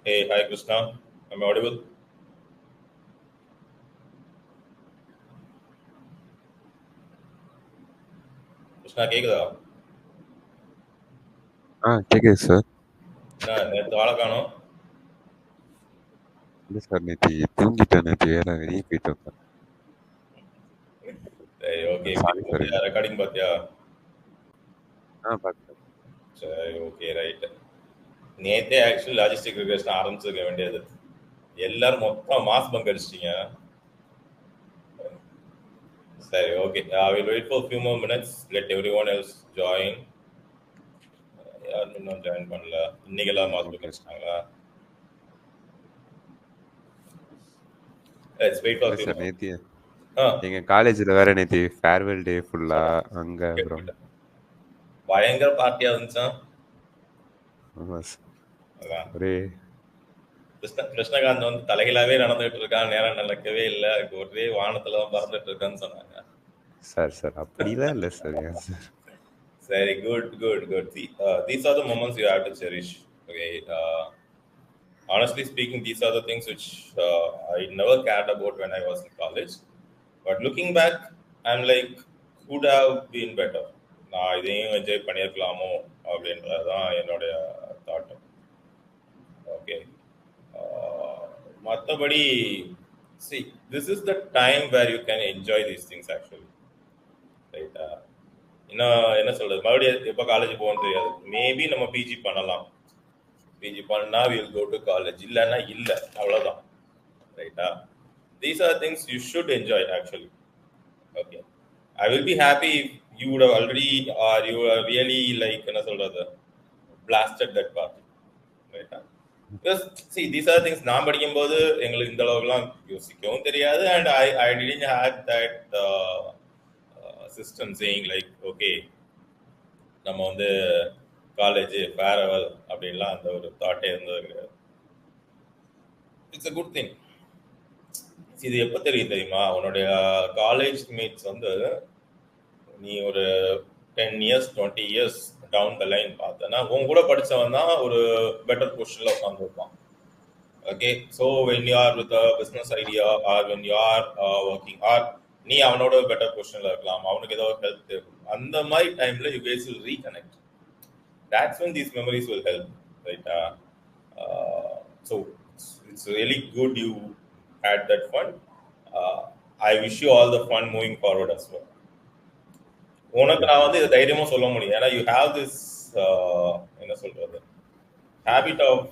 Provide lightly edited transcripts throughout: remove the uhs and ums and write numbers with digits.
Hey, hi Krishna. Am I audible? Krishna கேக்குதா? கேக்குது sir. என்ன நேற்று ஆளை காணோம்? இல்ல சார், நேத்து தூங்கிட்டேன். நேத்து வேற வெளிய போயிட்டு வந்தேன். சரி, ஓகே. Sorry sir. பார்த்தியா ரெக்கார்டிங் பார்த்தியா? பார்த்தேன். சரி, ஓகே, ரைட். நேற்றே ஆக்சுவலி லாஜிஸ்டிக் ரிக்ரெஷன் ஆரம்பிச்சிருக்க வேண்டியது. எல்லாரும் மொத்தம் மாஸ் பங்க் அடிச்சிட்டீங்க. சரி, okay. I will wait for a few more minutes. Let everyone else join. யாரும் இன்னும் ஜாயின் பண்ணல. இன்னைக்கெல்லாம் மாஸ் பங்க் ஓகே சார். அடிச்சிட்டாங்களா? Let's wait for இல்ல a few சார், more. நேத்து ஆ, எங்க காலேஜ்ல வேற நேத்து ஃபேர்வெல் டே ஃபுல்லா அங்க ப்ரோ. பயங்கர பார்ட்டியா இருந்துச்சா? ஆமா சார். அதான். ஒரே கிருஷ்ணகாந்த் வந்து தலைகளாவே நடந்துட்டு இருக்கான், நேரம் நடக்கவே இல்லை, ஒரே வானத்துல தான் பறந்துட்டு இருக்கான்னு சொன்னாங்க. சார் அப்படிலாம் இல்ல சார். ஏன் sir? Very good, good, good. See, these are the moments you have to cherish. Okay. Honestly speaking, these are the things which I never cared about when I was in college. But looking back, I'm like, could have been better. நான் இதையும் enjoy பண்ணியிருக்கலாமோ அப்படின்றது தான் என்னுடைய thought. Okay. மற்றபடி see, this is the time where you can enjoy these things actually. ரைட்டா? இன்னும் என்ன சொல்றது, மறுபடியும் எப்போ காலேஜ் போகணும்னு தெரியாது. மேபி நம்ம பிஜி பண்ணலாம். பிஜி பண்ணா வில் கோ டு காலேஜ், இல்லைன்னா இல்லை, அவ்வளோதான். ரைட்டா? These are things you should enjoy actually. Okay. I will be happy you would already are you are really like என்ன சொல்றது பிளாஸ்டட் தட் பார்ட். ரைட்டா? Because see these are things நான் படிக்கும்போது எங்களுக்கு இந்த அளவுக்குலாம் யோசிக்கவும் தெரியாது. And I didn't have that system saying like okay நம்ம வந்து காலேஜ் ஃபேர்வெல் அப்படின்லாம் அந்த ஒரு தாட்டே இருந்தது கிடையாது. It's a good thing. இது எப்போ தெரியுமா, உன்னுடைய காலேஜ் மேட்ஸ் வந்து நீ ஒரு 10 years 20 years down the line பார்த்தனா உன் கூட படித்தவன் தான் ஒரு பெட்டர் பொசிஷனில் உட்காந்துருப்பான். Okay. So when you are with business idea or when you are working or நீ அவனோட பெட்டர் பொசிஷனில் இருக்கலாம், அவனுக்கு ஏதோ ஹெல்ப் தேவை, அந்த மாதிரி டைமில் you case will reconnect. That's when these memories will help, right? So it's really good you had that fun. I wish you all the fun moving forward as well. உனக்கு நான் வந்து இதை தைரியமா சொல்ல முடியும், ஏன்னா யூ ஹாவ் திஸ் என்ன சொல்றது habit of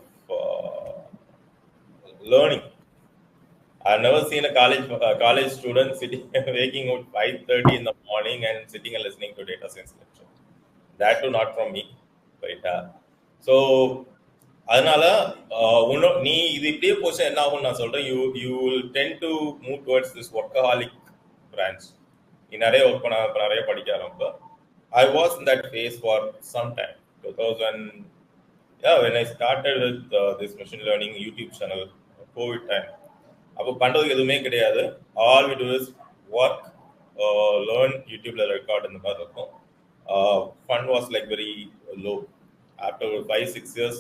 learning. I've never seen a college student sitting waking up 5:30 in the morning and sitting and listening to data science lecture. That too not from me, right? So அதனால நீ இது இப்படியே போச்சு என்ன ஆகும்னு நான் சொல்றேன். You will tend to move towards this workaholic branch. நீ நிறைய ஒர்க் பண்ண, நிறைய படிக்க ஆரம்பிப்ப. I was in that phase for some time. 2000 when I started with this machine learning YouTube channel, COVID time. அப்போ பண்றதுக்கு எதுவுமே கிடையாது. All we do is work, learn, யூடியூப்ல ரெக்கார்ட் இந்த மாதிரி இருக்கும். Fund was like very low. After 5-6 years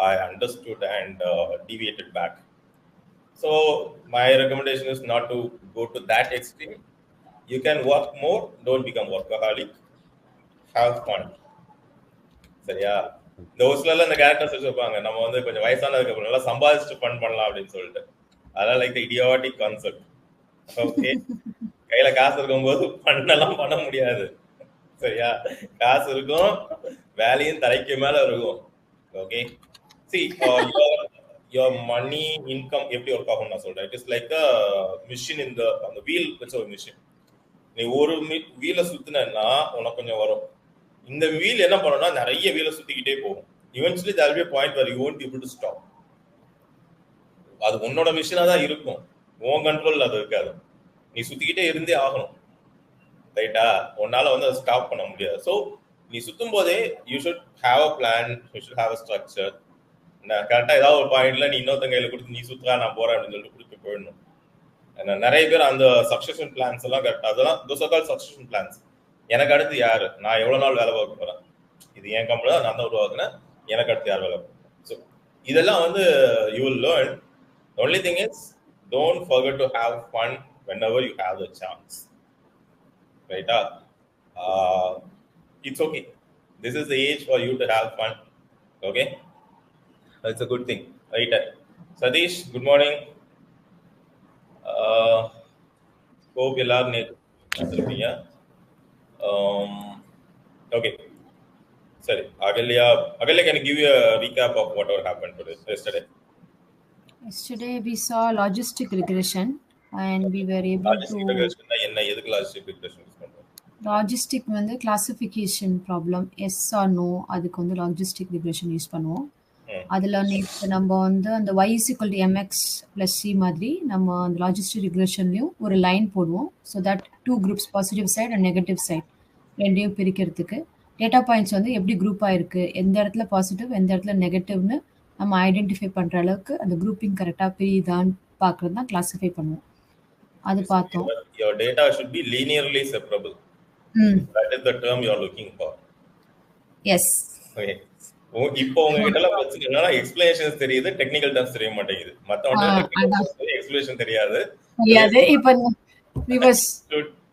I understood and deviated back. So my recommendation is not to go to that extreme. You can work more, don't become workaholic, have fun. சரியா? இந்த ஒரு சில இந்த characters வச்சிருப்பாங்க, நம்ம வந்து கொஞ்சம் வயசானதுக்கு அப்புறம் நல்லா சம்பாதிச்சுட்டு ஃபன் பண்ணலாம் அப்படின்னு சொல்லிட்டு. அதெல்லாம் லைக் இடியாட்டிக் கான்செப்ட். ஓகே. கையில காசு இருக்கும்போது பண்ணலாம் பண்ண முடியாது. சரியா? காசு இருக்கும், வேலையும் தலைக்கு மேல இருக்கும். Okay. See, your money income எப்படி ஒர்க் ஆகும் நான் சொல்றேன். It is like a machine in the அந்த வீல் வச்ச ஒரு மிஷின். நீ ஒரு வீலை சுத்தினா உனக்கு கொஞ்சம் வரும். இந்த வீல் என்ன பண்ணும்னா நிறைய வீலை சுத்திக்கிட்டே போகும். eventually there will be a point where you won't be able to stop. அது உன்னோட மிஷினா தான் இருக்கும், உன் கண்ட்ரோல் அது இருக்காது. நீ சுத்திக்கிட்டே இருந்தே ஆகணும். ரைட்டா? உன்னால வந்து அதை ஸ்டாப் பண்ண முடியாது. ஸோ நீ சுத்தும் போதே you should have a plan, you should have a structure. கரெக்டாக ஏதாவது ஒரு பாயிண்ட்ல நீ இன்னொருத்தங்க கையில கொடுத்து நீ சுத்துறா நான் போறேன் அப்படின்னு சொல்லிட்டு கொடுத்து போயிடணும். நிறைய பேர் அந்த சக்சஷன் பிளான்ஸ் எல்லாம் கரெக்டாக, அதெல்லாம் தோசக்கால் சக்சஷன் பிளான்ஸ். எனக்கு அடுத்து யாரு, நான் எவ்வளவு நாள் வேலை பார்க்க போறேன், இது என் கம்பெனி தான், நான் தான் உருவாக்குனேன், எனக்கு அடுத்து யார் வேலை பார்க்கணும். ஸோ இதெல்லாம் வந்து you will learn. The only thing is don't forget to have fun whenever you have the chance. Right? It's okay. This is the age for you to have fun. Okay? That's a good thing. Right? Satish, good morning. Hope எல்லாரும் நேற்று okay. Sorry, Agalya, can you give you a recap of whatever happened yesterday? Yesterday we saw logistic regression and we were able Logistic regression என்ன எதுக்கு logistic regression use பண்றோம்? Logistic வந்து classification problem yes or no அதுக்கு வந்து logistic regression use பண்ணுவோம். அதுல நேத்து நம்ம வந்து அந்த y equal to mx plus c மாதிரி நம்ம அந்த logistic regressionலயும் ஒரு லைன் போடுவோம். So that two groups positive side and negative side ரெண்டையும் பிரிக்கிறதுக்கு டேட்டா பாயிண்ட்ஸ் வந்து எப்படி குரூப் ஆயிருக்கு, எந்த இடத்துல பாசிட்டிவ் எந்த இடத்துல நெகட்டிவ்னு நம்ம ஐடென்டிஃபை பண்ற அளவுக்கு அந்த குரூப்பிங் கரெக்டா பிரியுதான்னு பார்க்கறது தான் கிளாசிஃபை பண்ணுவோம். அது பார்த்தோம். Your data should be linearly separable. That is the term you are looking for. Yes. Okay. இப்போ உங்ககிட்ட எல்லாம் பிரச்சனை என்னன்னா எக்ஸ்பிளனேஷன்ஸ் தெரியுது, டெக்னிக்கல் டர்ம்ஸ் தெரிய மாட்டேங்குது. மத்தவங்க எக்ஸ்பிளனேஷன் தெரியாது. இப்போ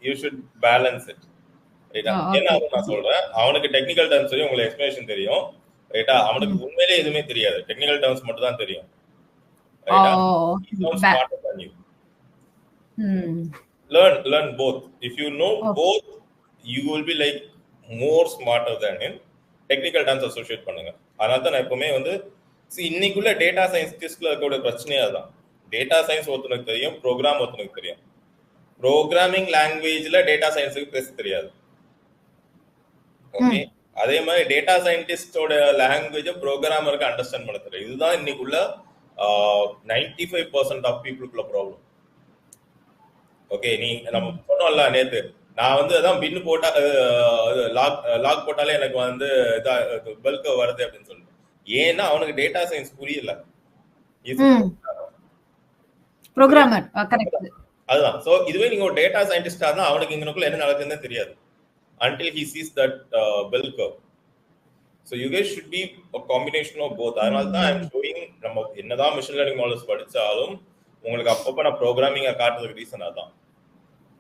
you should balance it. ரைட்டா? ஏன்னா நான் சொல்றேன், அவனுக்கு டெக்னிக்கல் டர்ம்ஸ் தெரியும், உங்களுக்கு எக்ஸ்பிளனேஷன் தெரியும். ரைட்டா? அவனுக்கு உண்மையிலே எதுவுமே தெரியாது, டெக்னிக்கல் டர்ம்ஸ் மட்டும் தான் தெரியும். ரைட்டா? Smarter than you. Learn both. If you know both, you will be like more smarter than him. Technical terms associate பண்ணுங்க. அதனால தான் நான் எப்பவுமே வந்து இன்னைக்குள்ள டேட்டா சயின்டிஸ்ட்ல இருக்கக்கூடிய பிரச்சனையே அதுதான். டேட்டா சயின்ஸ் ஒருத்தனுக்கு தெரியும், ப்ரோக்ராம் ஒருத்தனுக்கு தெரியும். ப்ரோக்ராமிங் லாங்குவேஜ்ல டேட்டா சயின்ஸுக்கு பேச தெரியாது. ஓகே, அதே மாதிரி டேட்டா சயின்டிஸ்டோட லாங்குவேஜ் ப்ரோக்ராமருக்கு அண்டர்ஸ்டாண்ட் பண்ண தெரியும். இதுதான் இன்னைக்குள்ள 95% ஆஃப் பீப்புளுக்குள்ள ப்ராப்ளம். ஓகே, நீ நம்ம சொன்னோம்ல நேத்து, நான் வந்து அதான் பின்னு போட்டா லாக் போட்டாலே எனக்கு வந்து பல்க் வருது அப்படின்னு சொல்லிட்டு. ஏன்னா அவனுக்கு டேட்டா சயின்ஸ் புரியல, ப்ரோகிராமர். அதுதான். சோ இதுவே நீங்க ஒரு டேட்டா சயின்டிஸ்டா இருந்தா அவனுக்கு இங்கனுக்குள்ள என்ன நடக்குதுன்னு தெரியாது until he sees that bell curve. So you guys should be a combination of both. அதனால தான் I'm showing, நம்ம என்னதான் machine learning models படிச்சாலும் உங்களுக்கு அப்பப்ப நான் ப்ரோக்ராமிங்கை காட்டுறதுக்கு ரீசன் அதான்.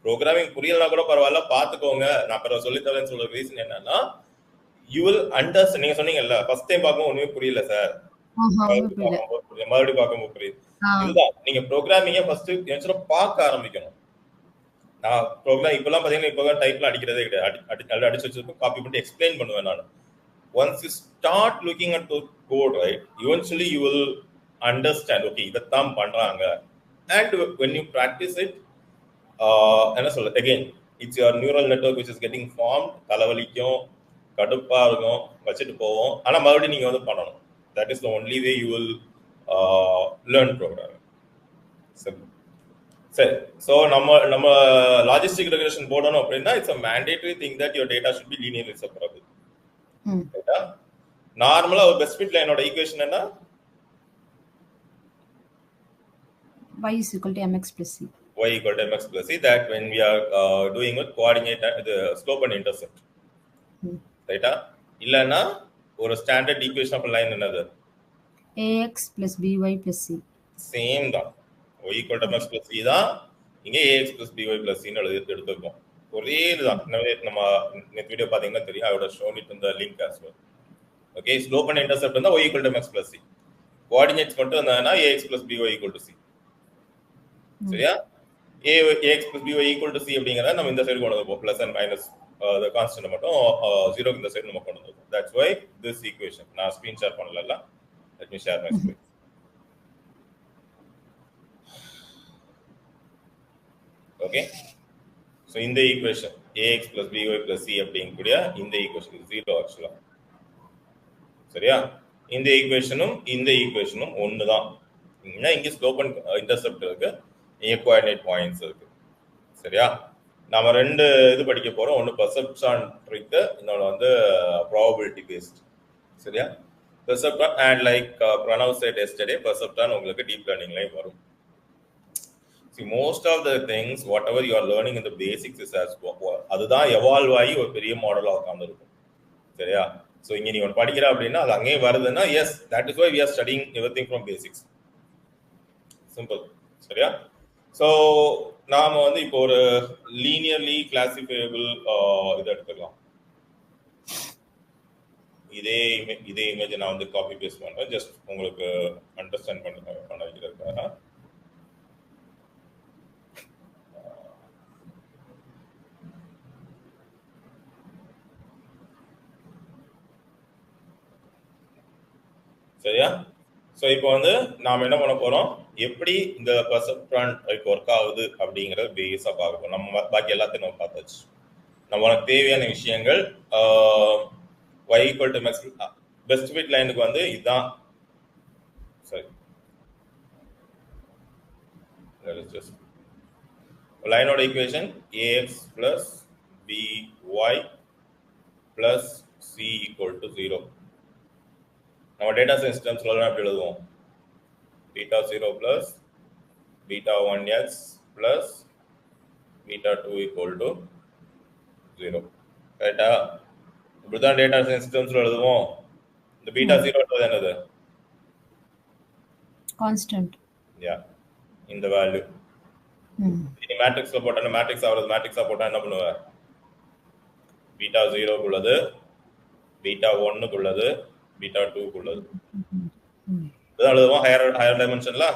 ப்ரோக்ராமிங் புரியலனா கூட பரவாயில்ல, பாத்துக்கோங்க, நான் அப்புறம் சொல்லித்தரேன்னு சொல்ற ரீசன் என்னன்னா, you will understand. நீங்க சொன்னீங்கல்ல ஃபர்ஸ்ட் டைம் பார்க்கும்போது ஒண்ணுமே புரியல சார், மறுபடியும் பார்க்கும்போது புரியுது. இதுதான், நீங்க ப்ரோக்ராமிங்கை ஃபர்ஸ்ட் பார்க்க ஆரம்பிக்கணும். நான் ப்ரோக்ராம் இப்பெல்லாம் பாத்தீங்கன்னா இப்பதான் டைப்லாம் அடிக்கிறதே கிடையாது, அடிச்சு வச்சிருப்போம், காப்பி பண்ணி எக்ஸ்பிளைன் பண்ணுவேன் நான். Once you start looking at the code, right, eventually you will understand, okay இதத்தான் பண்றாங்க. and when you practice it, என்ன சொல்ல, again it's your neural network which is getting formed. தலைவலிக்கும், கடுப்பா இருக்கும், வச்சுட்டு போவோம், ஆனா மறுபடியும் நீங்க வந்து பண்ணணும். that is the only way you will learn programming. சரி, ஸோ நம்ம லாஜிஸ்டிக் ரெகுலேஷன் போடணும் அப்படின்னா it's a mandatory thing that your data should be linearly separable. ரைட்டா? நார்மலா ஒரு பெஸ்ட் ஃபிட் லைனோட ஈக்குவேஷன் என்ன? y is equal to mx plus c. y equal to mx plus c, that when we are doing with coordinate the slope and intercept. ரைட்டா? இல்லனா ஒரு standard equation of line என்னது? ax plus by plus c. Same தான். y equal to mx plus c தான் இங்க ax plus by plus c ன்னு எடுத்துக்கோம். ஒரே இதுதான். நம்ம இந்த வீடியோ பாத்தீங்கன்னா தெரியும், I would have shown it in the link as well. Okay, slope and intercept வந்து y equal to mx plus c. coordinates மட்டும் வந்தானா ax plus by equal to c. சரியா? ax plus by equal to c அப்படிங்கறத நம்ம இந்த side கொண்டு வந்துப்போம். plus and minus the constant மட்டும் 0 இந்த சைடு நம்ம கொண்டு வந்துப்போம். That's why this equation நான் ஸ்கிரீன் ஷேர் பண்ணலல. Let me share my screen. Okay, so in the equation ax plus by plus c அப்படிங்கக்கூடிய இந்த ஈக்குவேஷன் 0 ஆக்சுவலா. சரியா? இந்த ஈக்குவேஷனும் ஒண்ணுதான். இங்க ஸ்லோப் அண்ட் இன்டர்செப்ட் இருக்கு, இங்க கோஆர்டினேட் பாயிண்ட்ஸ் இருக்கு. சரியா? நாம ரெண்டு இது படிக்க போறோம், ஒன்னு பெர்செப்ஷன் ட்ரிக், இன்னொன்னு வந்து ப்ராபபிலிட்டி பேஸ்ட். சரியா? Perception and like Pranav said yesterday, perception உங்களுக்கு டீப் லேர்னிங்லயே வரும். See, most of the things whatever you are learning in the basics is as அதுதான் எவால்வ் ஆகி ஒரு பெரிய மாடலா உட்கார்ந்து இருக்கும். சரியா? ஸோ இங்க நீ ஒன்று படிக்கிற அப்படின்னா அது அங்கேயே வருதுன்னா yes, that is why we are studying everything from basics. Simple. சரியா? ஸோ நாம வந்து இப்போ ஒரு லீனியர்லி கிளாசிஃபைபிள் இதை எடுத்துக்கலாம். இதே இமேஜ் நான் வந்து காப்பி பேஸ்ட் பண்றேன், ஜஸ்ட் உங்களுக்கு அண்டர்ஸ்டாண்ட் பண்ண வைக்கிறதுக்காக. சரியா? ஸோ இப்போ வந்து நாம் என்ன பண்ண போறோம், எப்படி இந்த பெர்செப்ட்ரான் ஒர்க் ஆகுது அப்படிங்கிறத பேஸாக பார்க்கணும். நம்ம பாக்கி எல்லாத்தையும் நம்ம பார்த்தாச்சு. நம்மளுக்கு தேவையான விஷயங்கள் y equal to best fit லைனுக்கு வந்து இதுதான். சரி, லைனோட equation ax plus by plus c equal to 0. நம்ம டேட்டா சயின்ஸ் டெர்ம்ஸ்ல எப்படி எழுதுவோம், beta 0 plus beta 1x plus beta 2 equal to 0. கரெக்டா? இப்படிதான் டேட்டா சயின்ஸ் டெர்ம்ஸ்ல எழுதுவோம். இந்த பீட்டா 0 என்னது, கான்ஸ்டன்ட். யா, இந்த வேல்யூ நீ மேட்ரிக்ஸ்ல போட்டா மேட்ரிக்ஸ் ஆவறது, மேட்ரிக்ஸா போட்டா என்ன பண்ணுவ, பீட்டா 0 குள்ளது, பீட்டா 1 குள்ளது, பீட்டா 2 குள்ளது. இதான் எழுதுவோம் ஹையர் டைமென்ஷன்ல.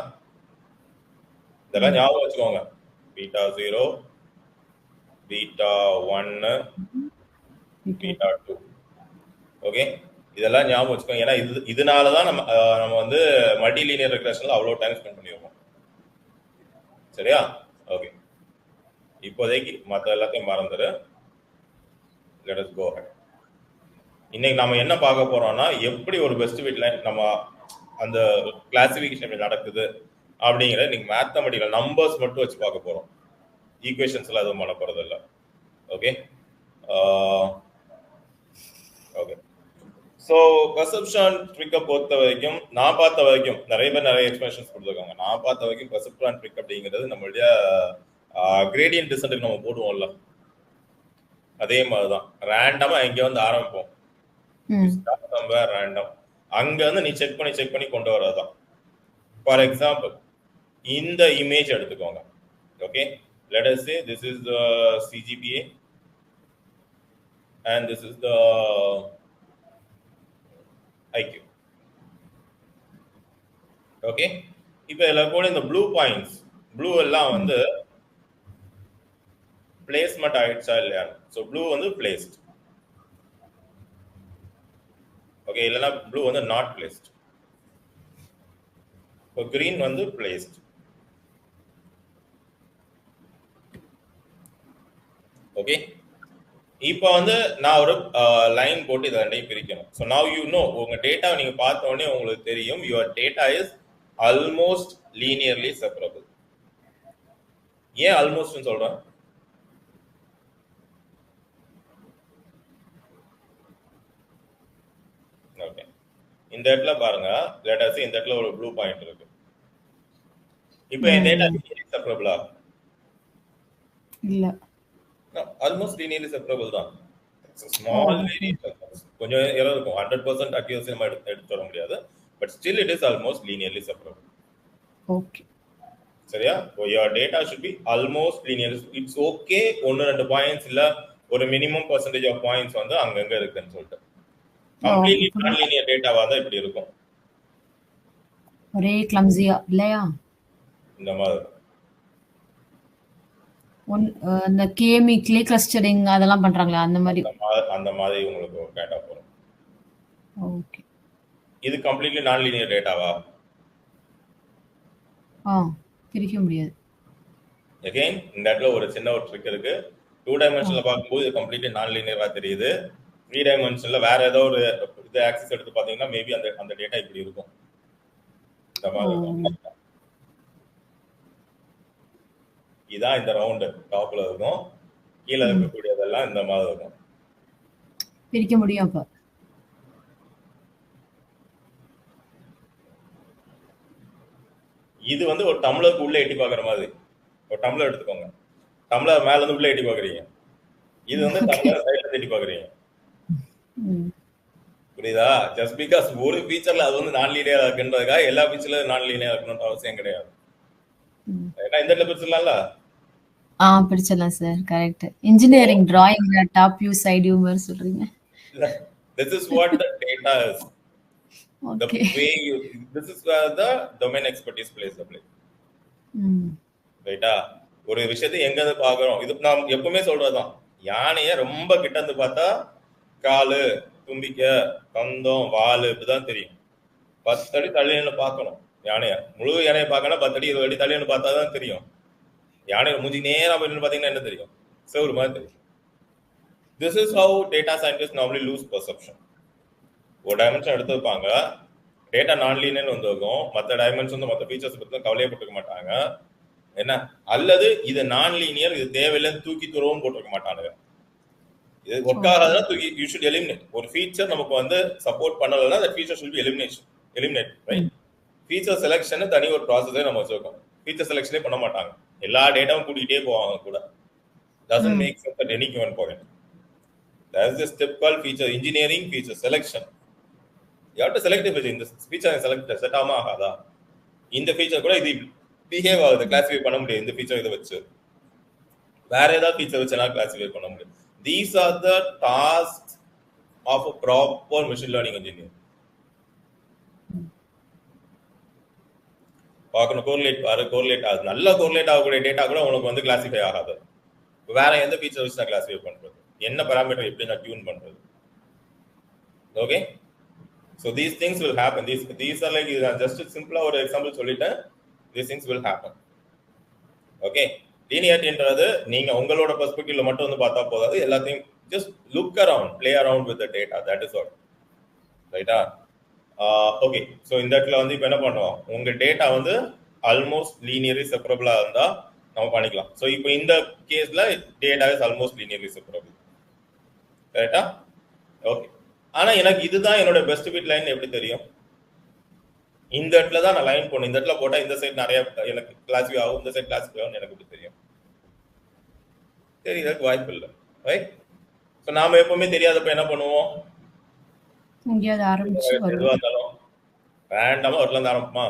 இதெல்லாம் ஞாபகம் வச்சுக்கோங்க. Beta 0, beta 1, beta 2. ஓகே, இதெல்லாம் ஞாபகம் வச்சுக்கோங்க. ஏன்னா இதனாலதான் நம்ம வந்து மல்டி லீனியர் ரெக்ரெஷன்ல அவ்வளவு டைம் ஸ்பெண்ட் பண்ணிருக்கோம். சரியா? ஓகே, இப்போதைக்கு மற்ற எல்லாத்தையும் மறந்துடு. Let us go ahead. இன்னைக்கு நாம என்ன பார்க்க போறோம்னா, எப்படி ஒரு பெஸ்ட் ஃபிட் லைன் நம்ம அந்த கிளாசிபிகேஷன் நடக்குது அப்படிங்கிறத இன்னைக்கு மேத்தமெட்டிக்கல் நம்பர்ஸ் மட்டும் வச்சு பார்க்க போறோம். ஈக்குவேஷன்ஸ்ல எதுவும் பண்ண போறது இல்லை. Okay okay. ஸோ பெர்செப்ஷன் ட்ரிக்கை பொறுத்த வரைக்கும், நான் பார்த்த வரைக்கும் நிறைய பேர் நிறைய எக்ஸ்பிளேஷன்ஸ் கொடுத்துருக்காங்க. நான் பார்த்த வரைக்கும் பெர்செப்ஷன் ட்ரிக் அப்படிங்கிறது நம்மளுடைய கிரேடியன்ட் டிசென்ட்டுக்கு நம்ம போடுவோம்ல, அதே மாதிரிதான் ரேண்டமா எங்க வந்து ஆரம்பிப்போம், ரேண்டம் அங்க வந்து நீ செக் பண்ணி கொண்டு வரதான். ஃபார் எக்ஸாம்பிள் இந்த இமேஜ் எடுத்துக்கோங்க. Okay, let us say this is the CGPA and this is the IQ. Okay, இப்போ எல்லாம் கூட இந்த ப்ளூ பாயிண்ட்ஸ், ப்ளூ எல்லாம் வந்து பிளேஸ்மெண்ட் ஆயிடுச்சா இல்லையா? ஸோ ப்ளூ வந்து பிளேஸ்ட். ஓகே, இல்லைன்னா ப்ளூ வந்து நாட் பிளேஸ்ட். இப்போ கிரீன் வந்து பிளேஸ்ட். ஓகே, இப்போ வந்து நான் ஒரு லைன் போட்டு இதை ரெண்டையும் பிரிக்கணும். ஸோ நவ் யூ நோ, உங்க டேட்டா நீங்க பார்த்த உடனே உங்களுக்கு தெரியும் your data is almost linearly separable. ஏன் ஆல்மோஸ்ட் சொல்றேன்? ஓகே, இந்த இடத்துல பாருங்க, டேட்டாஸ் இந்த இடத்துல ஒரு ப்ளூ பாயிண்ட் இருக்கு. இப்போ என் டேட்டா செப்பரபிளா இல்ல, ஆல்மோஸ்ட் லீனியர்லி செப்பரபிள் தான். ஸ்மால் வேரியேஷன், கொஞ்சம் எரர் இருக்கும். 100% அக்யூரசி நம்ம எடுத்து வர முடியாது, but still it is almost linearly separable. Okay, சரியா? your data should be almost linear. It's okay 1-2 points இல்ல ஒரு மினிமம் பெர்சன்டேஜ் ஆஃப் பாயிண்ட்ஸ் வந்து அங்கங்க இருக்குன்னு சொல்லிட்டு. கம்ப்ளீட்லி நான் லீனியர் டேட்டாவா தான் இப்படி இருக்கும், ஒரே கிளம்ஸியா இல்லையா? இந்த மாதிரி அந்த கிளே கிளஸ்டரிங் அதெல்லாம் பண்றாங்களா, அந்த மாதிரி உங்களுக்கு டேட்டா போகும். ஓகே, இது கம்ப்ளீட்லி நான் லீனியர் டேட்டாவா? பிரிக்க முடியாது. அகைன் இந்த இடத்துல ஒரு சின்ன ஒரு ட்ரிக் இருக்கு. 2 டைமென்ஷன்ல பார்க்கும்போது இது கம்ப்ளீட்லி நான் லீனியரா தெரியுது. 3 டைமென்ஷன்ல வேற ஏதோ ஒரு இது ஆக்சிஸ் எடுத்து பாத்தீங்கன்னா மேபி அந்த டேட்டா இப்படி இருக்கும். இந்த மாதிரி இதான் இந்த ரவுண்ட் டாப்ல இருக்கும், கீழே இருக்கக்கூடியதெல்லாம் இந்த மாதிரி இருக்கும். பிரிக்க முடியும். அப்ப இது வந்து ஒரு டம்ளருக்கு உள்ள எட்டி பாக்குற மாதிரி. ஒரு டம்ளர் எடுத்துக்கோங்க, டம்ளர் மேல இருந்து உள்ள எட்டி பாக்குறீங்க, இது வந்து டம்ளர் சைடுல எட்டி பாக்குறீங்க. புரியுதா? ஜஸ்ட் பிகாஸ் ஒரு ஃபீச்சர்ல அது வந்து நான் லீனியரா இருக்குன்றதுக்காக எல்லா ஃபீச்சர்ல நான் லீனியரா இருக்கணும்னு அவசியம் கிடையாது. ஏன்னா இந்த இடத்துல பிரிச்சிடலாம்ல. பிடிச்சிடலாம் சார். கரெக்ட். இன்ஜினியரிங் டிராயிங்ல டாப் வியூ சைடு வியூ மாதிரி சொல்றீங்க. This is what the data is. The ஓகே. way you, this is where the domain expertise plays the play. ரைட்டா? ஒரு விஷயத்தை எங்க இருந்து பாக்குறோம், இது நான் எப்பவுமே சொல்றதுதான். யானைய ரொம்ப கிட்ட இருந்து பார்த்தா காலு, தும்பிக்கை, கந்தம், வாலு இப்படிதான் தெரியும். 10 அடி தள்ளி நின்று பார்க்கணும் யானைய. முழு யானையை பார்க்கணும் 10 அடி 20 அடி தள்ளி நின்று பார்த்தா தான் தெரியும். யானையை மூஞ்சி நேரா போய் நின்று பார்த்தீங்கன்னா என்ன தெரியும்? செவுரு மாதிரி தெரியும். This is how data scientists normally lose perception. ஒரு டைமென்ஷன் எடுத்து வைப்பாங்க, டேட்டா நான் லீனியர்னு வந்திருக்கும், மற்ற டைமென்ஷன் மற்ற ஃபீச்சர்ஸ் பற்றி கவலையப்பட்டுக்க மாட்டாங்க. என்ன அல்லது இது நான் லீனியர், இது தேவையில்லைன்னு தூக்கி தூரவும் போட்டிருக்க மாட்டானுங்க. இது ஒர்க் ஆகாதுன்னா தூக்கி யூ ஷுட் எலிமினேட். ஒரு ஃபீச்சர் நமக்கு வந்து சப்போர்ட் பண்ணலைன்னா அந்த feature should be eliminate, right? Feature selection தனி ஒரு ப்ராசஸே நம்ம வச்சிருக்கோம். ஃபீச்சர் செலெக்ஷனே பண்ண மாட்டாங்க, எல்லா டேட்டாவும் கூட்டிகிட்டே போவாங்க கூட. Doesn't make sense at any given point. There is a step called feature engineering, feature selection. You have to select a feature. In this feature I select set ஆமா ஆகாதா, இந்த ஃபீச்சர் கூட இது பிஹேவ் ஆகுது, கிளாசிஃபை பண்ண முடியும். இந்த feature இதை வச்சு வேற ஏதாவது ஃபீச்சர் வச்சு நான் கிளாசிஃபை பண்ண முடியும். These are the tasks of a proper machine learning engineer. பார்க்கணும், கோரிலேட் பாரு, கோரிலேட் ஆகுது. நல்லா கோரிலேட் ஆகக்கூடிய டேட்டா கூட உனக்கு வந்து கிளாசிஃபை ஆகாது. வேற எந்த ஃபீச்சர் வச்சு நான் கிளாசிஃபை பண்றது, என்ன பாராமீட்டர் எப்படி நான் டியூன் பண்றது? Okay, so these things will happen. These are like just simple ஒரு எக்ஸாம்பிள் சொல்லிட்டேன். These things will happen. Okay, லீனியாரிட்டின்றது நீங்க உங்களோட பெர்ஸ்பெக்டிவ்ல மட்டும் வந்து பார்த்தா போதாது, எல்லாத்தையும் just look around, play around with the data. That is all. ரைட்டா? ஓகே, ஸோ இந்த இடத்துல வந்து இப்போ என்ன பண்ணுவோம், உங்க டேட்டா வந்து ஆல்மோஸ்ட் லீனியர்லி செப்பரபிளா இருந்தா நம்ம பண்ணிக்கலாம். ஸோ இப்போ இந்த கேஸ்ல data is almost linearly separable. கரெக்டா? ஓகே, ஆனா எனக்கு இதுதான் என்னோட பெஸ்ட் ஃபிட் லைன் எப்படி தெரியும்? இந்த இடத்துல தான் நான் லைன் போடணும். இந்த இடத்துல போட்டா இந்த சைட் நிறைய எனக்கு கிளாசிஃபை ஆகும், இந்த சைட் கிளாசிஃபை ஆகும் எனக்கு எப்படி தெரியும்? தெரியறதுக்கு வாய்ப்பு இல்லை, ரைட்? ஸோ நாம எப்பவுமே தெரியாதப்ப என்ன பண்ணுவோம், எங்கேயாவது ஆரம்பிச்சு எதுவாக இருந்தாலும் ரேண்டமா ஒரு இருந்து ஆரம்பிப்போமா,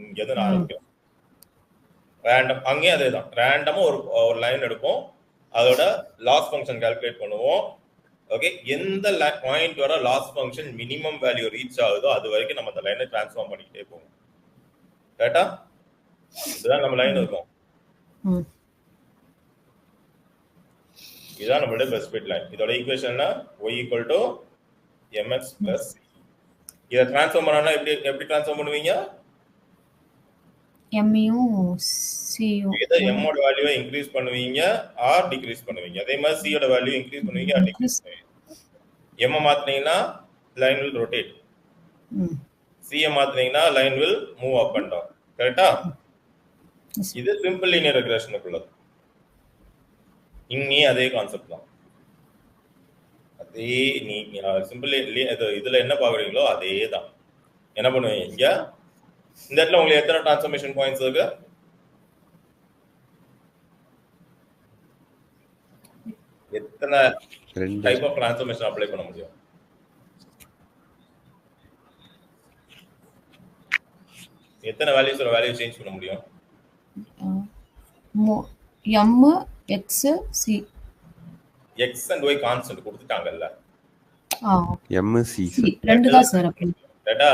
இங்க எதுவும் ஆரம்பிக்கும் ரேண்டம், அங்கேயும் அதே தான். ரேண்டமா ஒரு லைன் எடுப்போம், அதோட லாஸ் ஃபங்க்ஷன் கால்குலேட் பண்ணுவோம். ஓகே, எந்த பாயிண்ட் வர loss function minimum value reach ஆகுதோ அது வரைக்கும் நம்ம அந்த லைனை டிரான்ஸ்ஃபார்ம் பண்ணிக்கிட்டே போவோம். கரெக்டா? இதுதான் நம்ம லைன் இருக்கும். இதுதான் நம்மளுடைய பெஸ்ட் ஃபிட் லைன். இதோட ஈக்குவேஷன் y = mx + c. இதை டிரான்ஸ்ஃபார்ம் பண்ணா எப்படி டிரான்ஸ்ஃபார்ம் பண்ணுவீங்க? எம்மையும் சியும் இதை m ஓட வேல்யூவை இன்க்ரீஸ் பண்ணுவீங்க ஆர் டிக்ரீஸ் பண்ணுவீங்க. அதே மாதிரி c ஓட வேல்யூ இன்க்ரீஸ் பண்ணுவீங்க ஆர் டிக்ரீஸ் பண்ணுவீங்க. m மாத்துனீங்கன்னா லைன் will rotate, c மாத்துனீங்கன்னா line will move up and down. கரெக்ட்டா? இது சிம்பிள் லீனியர் ரெக்ரெஷனுக்குள்ளது. இங்கே அதே கான்செப்ட் தான். அதே நீங்க சிம்பிள் இதுல என்ன பாக்குறீங்களோ அதே தான். என்ன பண்ணுவீங்க, இங்க இந்த இடத்துல உங்களுக்கு எத்தனை டிரான்ஸ்ஃபர்மேஷன் பாயிண்ட்ஸ் இருக்கு? எத்தனை டைப் ஆஃப் டிரான்ஸ்ஃபர்மேஷன் அப்ளை பண்ண முடியும்? எத்தனை வேல்யூஸ் ஒரு வேல்யூ சேஞ்ச் பண்ண முடியும்? m x c. x and y constant கொடுத்துட்டாங்கல்ல, m c ரெண்டு தான் சார். அப்படி ரைட்டா?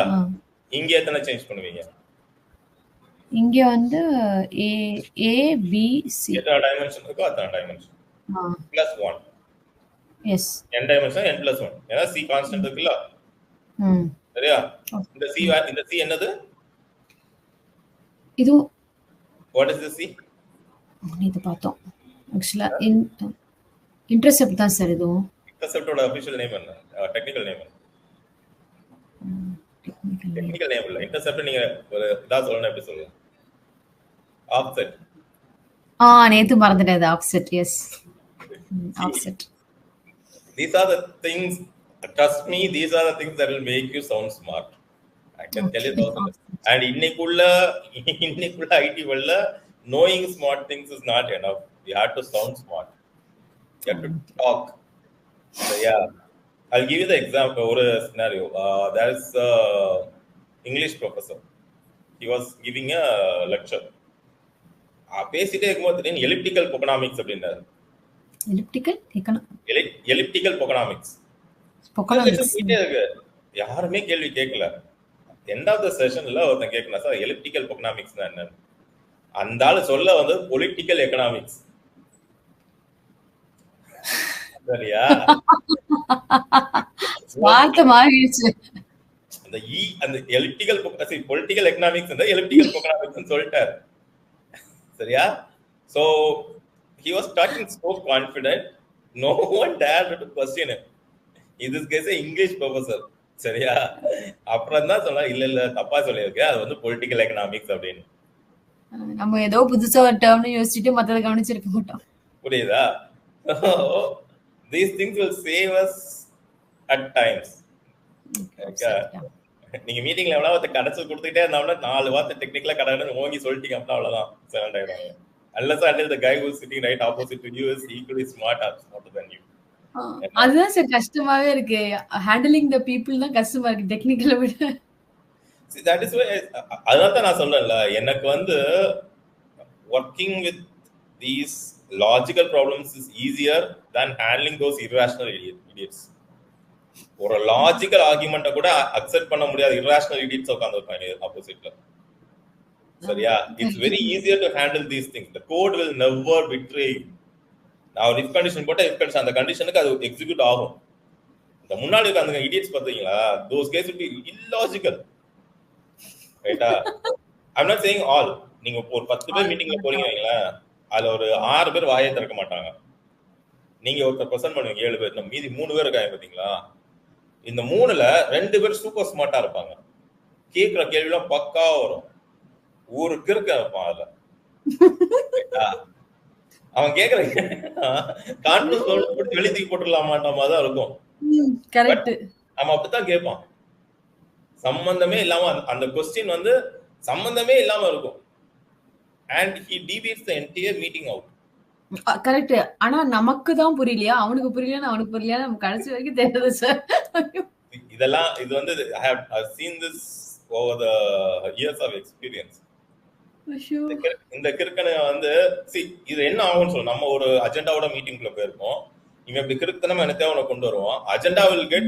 இங்க எத்தனை சேஞ்ச் பண்ணுவீங்க? இங்க வந்து a b c எத்தனை டைமென்ஷன் இருக்கோ அத்தனை dimension +1. Yes, n dimension n + 1. ஏன்னா c கான்ஸ்டன்ட் இருக்குல்ல, சரியா? இந்த c என்னது? இது வாட் இஸ் தி c? இது பார்த்தோம் ஆக்சுவலா இன்டர்செப்ட் தான் சார். இதுவும் இன்டர்செப்டோட அபிஷியல் நேம் என்ன? டெக்னிக்கல் நேம் என்ன? டெக்னிக்கல் நேம் இல்ல, இன்டர்செப்ட் நீங்க ஒரு இதா சொல்லணும், எப்படி சொல்லுங்க? ஆஃப்செட். நேத்து மறந்துட்டேன். Offset. Yes, offset. These are the things, trust me, these are the things that will make you sound smart. I can tell you those. And இன்னைக்குள்ள ஐடி வல்ல knowing smart things is not enough. You have to sound smart. You have to talk. So yeah, I'll give you the example or a scenario. There is English professor. He was giving a lecture. பேசிட்டே இருக்கும்போது திடீர்னு elliptical economics அப்படின்னாரு. Elliptical economics இருக்கு. யாருமே கேள்வி கேட்கல. End of the செஷன்ல ஒருத்தன் கேட்கணும், சார் எலிப்டிக்கல் எக்கனாமிக்ஸ் என்ன? அந்த ஆளு சொல்ல வந்து பொலிட்டிக்கல் எக்கனாமிக்ஸ். சரியா? வார்த்தை மாறிடுச்சு. அந்த எலிப்டிக்கல் பொலிட்டிக்கல் எக்கனாமிக்ஸ் அந்த எலிப்டிக்கல் எக்கனாமிக்ஸ் சொல்லிட்டாரு. சரியா? So he was talking so confident, no one dared to question him. In this case English professor. சரியா? அப்புறம் தான் சொன்னா இல்ல தப்பா சொல்லியிருக்கேன், அது வந்து பொலிட்டிக்கல் எக்கனாமிக்ஸ் அப்படின்னு. நம்ம ஏதோ புதுசா ஒரு டேர்ம்னு யோசிச்சுட்டு மத்தத கவனிச்சிருக்க மாட்டோம். புரியுதா? These things will save us at times. நீங்க மீட்டிங்ல எவ்வளவு கடைசி கொடுத்துட்டே இருந்தாலும் 4 வார்த்தை டெக்னிக்கலா கடகடன்னு ஓங்கி சொல்லிட்டீங்க அப்படின்னா அவ்வளவுதான் செலண்ட் ஆயிடுவாங்க. Unless until the guy who is sitting right opposite to you is equally smart or smarter than you. அதுதான் சார் கஷ்டமாவே இருக்கு. ஹேண்டிலிங் தி பீப்பிள் தான் கஷ்டமா இருக்கு டெக்னிக்கலை விட. See, that is why அதான் நான் சொல்றேன்ல, எனக்கு வந்து working with these logical problems is easier than handling those irrational idiots. ஒரு லாஜிக்கல் ஆர்குமெண்ட்டை கூட அக்செப்ட் பண்ண முடியாத irrational idiots உட்கார்ந்திருப்பாங்க ஆப்போசிட்ல. சரியா? It's very easier to handle these things. The code will never betray you. நான் ஒரு if condition போட்டா if condition அந்த கண்டிஷனுக்கு அது எக்ஸிக்யூட் ஆகும். இந்த முன்னாடி உட்கார்ந்துங்க idiots பாத்தீங்களா, those cases will be illogical. ரைட்டா? I'm not saying all. நீங்க ஒரு 10 பேர் மீட்டிங்ல போறீங்க வைங்களா, அதுல ஒரு 6 பேர் வாயை திறக்க மாட்டாங்க. நீங்க ஒருத்தர் பிரசன்ட் பண்ணுவீங்க 7 பேர், நம்ம மீதி 3 பேர் இருக்காங்க பாத்தீங்களா, இந்த 3ல 2 பேர் சூப்பர் ஸ்மார்ட்டா இருப்பாங்க. கேக்குற கேள்வி எல்லாம் பக்கா வரும். ஒரு கிறுக்க இருப்பான் அதுல. அவன் கேக்குற கான்ஃபரன்ஸ் வெளியே தூக்கி போட்டுடலாமான்ற மாதிரி தான் இருக்கும். அவன் அப்படித்தான் கேட்பான். சம்பந்தமே இல்லாம அந்த கொஸ்டின் வந்து சம்பந்தமே இல்லாம இருக்கும். And he deviates the entire meeting out. Correct. ஆனா நமக்கு தான் புரியலையா, அவனுக்கு புரியலையா, அவனுக்கு புரியலையா, நம்ம கடைசி வரைக்கும் தெரியல சார். இதெல்லாம் இது வந்து I have seen this over the years of experience. இந்த கிறுக்கனை வந்து இது என்ன ஆகும்னு சொல்ல, நம்ம ஒரு அஜெண்டாவோட மீட்டிங்ல போயிருப்போம், இவன் இப்படி கிறுக்கனமா என்ன தேவை கொண்டு வருவான், அஜெண்டா will get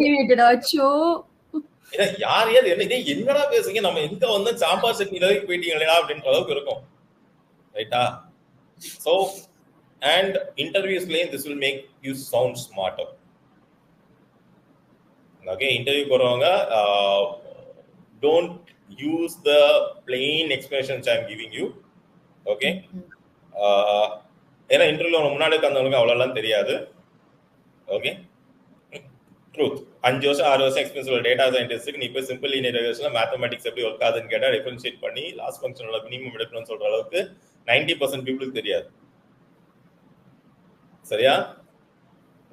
deviated. அச்சோ யார் என்னடா பேசுங்க, நம்ம எங்க வந்து சாம்பார் சட்னி வரைக்கும் போயிட்டீங்களா அப்படின்ற அளவுக்கு இருக்கும். ரைட்டா? So and interviews claim this will make you sound smarter. Okay, interview போறவங்க don't use the plain expressions I am giving you. Okay, ஏன்னா இன்டர்வியூல முன்னாடி உட்கார்ந்தவங்களுக்கு அவ்வளோலாம் தெரியாது. ஓகே, ட்ரூத் 5 வருஷம் 6 வருஷம் எக்ஸ்பீரியன்ஸ் உள்ள டேட்டா சயின்டிஸ்ட்டுக்கு நீ போய் சிம்பிள் லீனியர் ரெக்ரெஷன்ல மேத்தமெட்டிக்ஸ் எப்படி ஒர்க் ஆகுதுன்னு கேட்டால் டிஃபரன்ஷியேட் பண்ணி லாஸ் ஃபங்க்ஷனோட மினிமம் எடுக்கணும்னு சொல்ற அளவுக்கு 90% பீப்புளுக்கு தெரியாது. சரியா?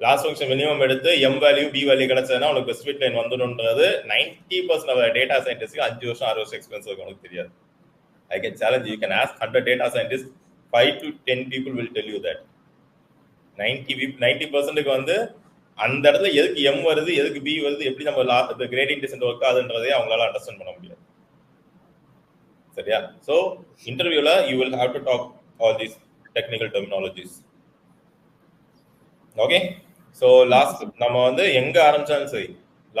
லாஸ் ஃபங்க்ஷன் மினிமம் எடுத்து எம் வேல்யூ பி வேல்யூ கிடைச்சதுன்னா உனக்கு பெஸ்ட் ஃபிட் லைன் வந்துடும்ன்றது 90% டேட்டா சயின்டிஸ்ட்க்கு 5 வருஷம் 6 வருஷம் எக்ஸ்பீரியன்ஸ் இருக்கு உனக்கு தெரியாது. I can challenge you, you can ask 100 data scientists, 5 to 10 people will tell you that 90% வந்து அந்த இடத்துல எதுக்கு எம் வருது எதுக்கு பி வருது எப்படி நம்ம கிரேடியன்ட் டிசென்ட் ஒர்க் ஆகுதுன்றதே அவங்களால அண்டர்ஸ்டாண்ட் பண்ண முடியாது. சரியா? ஸோ இன்டர்வியூல you will have to talk all these technical terminologies. Okay, so last நம்ம வந்து எங்க ஆரம்பிச்சாலும் சரி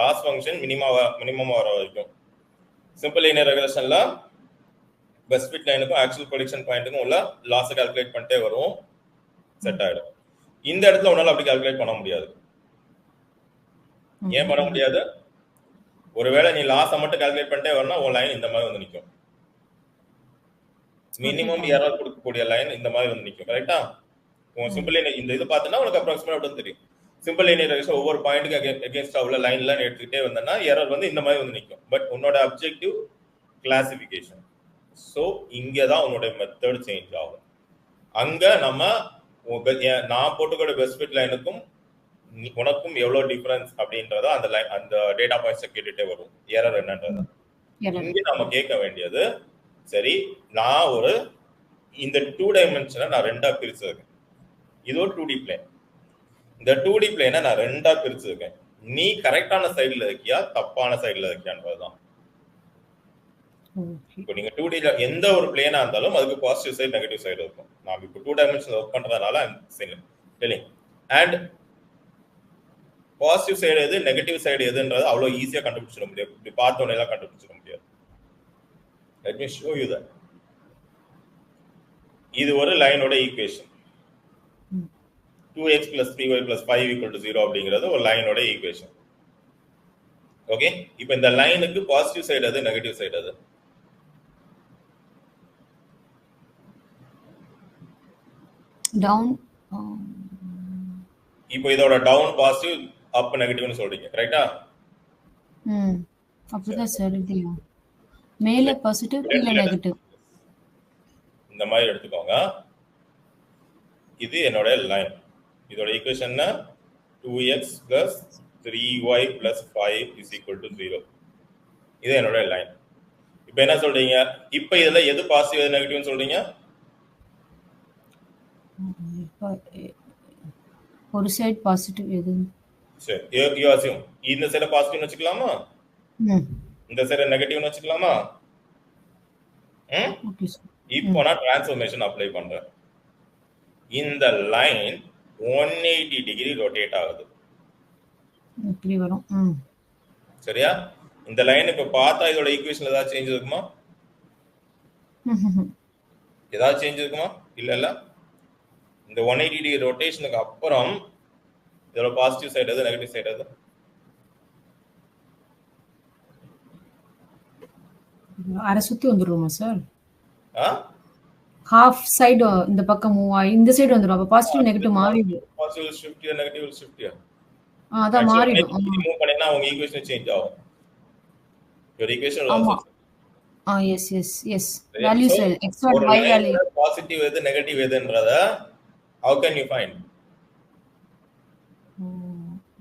லாஸ் ஃபங்க்ஷன் மினிமம் வர வரைக்கும் சிம்பிள் லீனியர் ரெக்ரெஷன்ல பெஸ்ட் ஃபிட் லைனுக்கும் ஆக்சுவல் ப்ரெடிக்ஷன் பாயிண்ட்டுக்கும் உள்ள லாஸை கால்குலேட் பண்ணிட்டே வரும், செட் ஆயிடும். இந்த இடத்துல உன்னால அப்படி கால்குலேட் பண்ண முடியாது. ஏன் பண்ண முடியாது? ஒருவேளை நீ லாஸை மட்டும் கால்குலேட் பண்ணிட்டே வரணும், உன் லைன் இந்த மாதிரி வந்து நிற்கும். மினிமம் எரர் கொடுக்கக்கூடிய லைன் இந்த மாதிரி வந்து நிற்கும். கரெக்டா? உன் சிம்பிள் இந்த இது பார்த்தனா உனக்கு அப்ராக்சிமேட்டா தெரியும். சிம்பிள் லீனியர் ரெக்ரெஷன் ஒவ்வொரு பாயிண்ட்டுக்கு அகேன்ஸ்டா உள்ள லைன்ல எடுத்துக்கிட்டே வந்தனா எரர் வந்து இந்த மாதிரி வந்து நிற்கும். பட் உன்னோட அப்ஜெக்டிவ் கிளாசிஃபிகேஷன். ஸோ இங்கே தான் உன்னோட மெத்தட் சேஞ்ச் ஆகும். அங்க நம்ம நான் போட்டுக்கிற பெஸ்ட் ஃபிட் லைனுக்கும் உனக்கும் எவ்வளவு டிஃபரன்ஸ் அப்படின்றத அந்த லைன் அந்த டேட்டா பாயிண்ட்ஸ் கேட்டுட்டே வரும். எரர் என்னன்றது இங்கே நம்ம கேட்க வேண்டியது, சரி நான் ஒரு இந்த 2 டைமென்ஷனை நான் 2ஆ பிரிச்சிருக்கேன், இது ஒரு 2D பிளேன், இந்த 2D பிளேனை நான் ரெண்டா பிரிச்சிருக்கேன். நீ கரெக்டான சைடுல இருக்கியா தப்பான சைடுல இருக்கியான்றதுதான். இப்போ நீங்க 2Dல எந்த ஒரு பிளேனா இருந்தாலும் அதுக்கு பாசிட்டிவ் சைடு நெகட்டிவ் சைடு இருக்கும். நான் இப்போ 2 டைமென்ஷன்ல ஒர்க் பண்றதுனால டெல்லிங் அண்ட் பாசிட்டிவ் சைடு எது நெகட்டிவ் சைடு எதுன்றது அவ்வளவு ஈஸியா கண்டுபிடிச்சிட முடியாது. இப்படி பார்த்தோன்னே எல்லாம் கண்டுபிடிச்சிட முடியாது. Let me show you that. இது ஒரு லைனோட equation. 2x plus 3y plus 5 equal to 0 அப்படிங்கிறது ஒரு லைனோட ஈக்குவேஷன். ஓகே, இப்போ இந்த லைனுக்கு பாசிட்டிவ் சைடு எது நெகட்டிவ் சைடு எது? டவுன். இப்போ இதோட டவுன் பாசிட்டிவ் அப் நெகட்டிவ்னு சொல்றீங்க, கரெக்ட்டா? அப்படிதான் சார். இதுயா மேலே பாசிட்டிவ் கீழே நெகட்டிவ். இந்த மாதிரி எடுத்துக்கோங்க. இது என்னோட லைன். இதோட equation 2x plus 3y plus 5 is equal to 0. இது என்னோட லைன். இப்போ என்ன சொல்றீங்க? இப்போ இதுல எது பாசிட்டிவ் எது நெகட்டிவ்னு சொல்றீங்க? ஒரு சைடு பாசிட்டிவ் எது? சரி, யூ அஸ்யூம் இந்த சைடு பாசிட்டிவ்னு வச்சுக்கலாமா? இந்த சைடு நெகட்டிவ்னு வச்சுக்கலாமா? Okay sir. இப்போ நான் டிரான்ஸ்ஃபர்மேஷன் அப்ளை பண்றேன். இந்த லைன் 180 டிகிரி ரொட்டேட் ஆகுது. இப்படி வரும். சரியா? இந்த லைன் இப்ப பார்த்தா இதோட ஈக்குவேஷன்ல ஏதாவது சேஞ்ச் இருக்குமா? ஏதாவது சேஞ்ச் இருக்குமா? இல்ல இல்ல. இந்த 180 டிகிரி ரொட்டேஷனுக்கு அப்புறம் இதோட பாசிட்டிவ் சைடு எது நெகட்டிவ் சைடு எது? அரை சுத்தி வந்துருமா சார்? half சைடு இந்த பக்கம் மூவ் ஆகி இந்த சைடு வந்துரும். அப்ப பாசிட்டிவ் நெகட்டிவ் மாறிடும். பாசிட்டிவ் ஷிஃப்ட் யா நெகட்டிவ் ஷிஃப்ட் யா? அதான் மாறிடும். மூவ் பண்ணீங்கன்னா உங்க ஈக்குவேஷன் சேஞ்ச் ஆகும். your equation will ஆமா. also yes values x or y value positive எது negative எதுன்றத how can you find?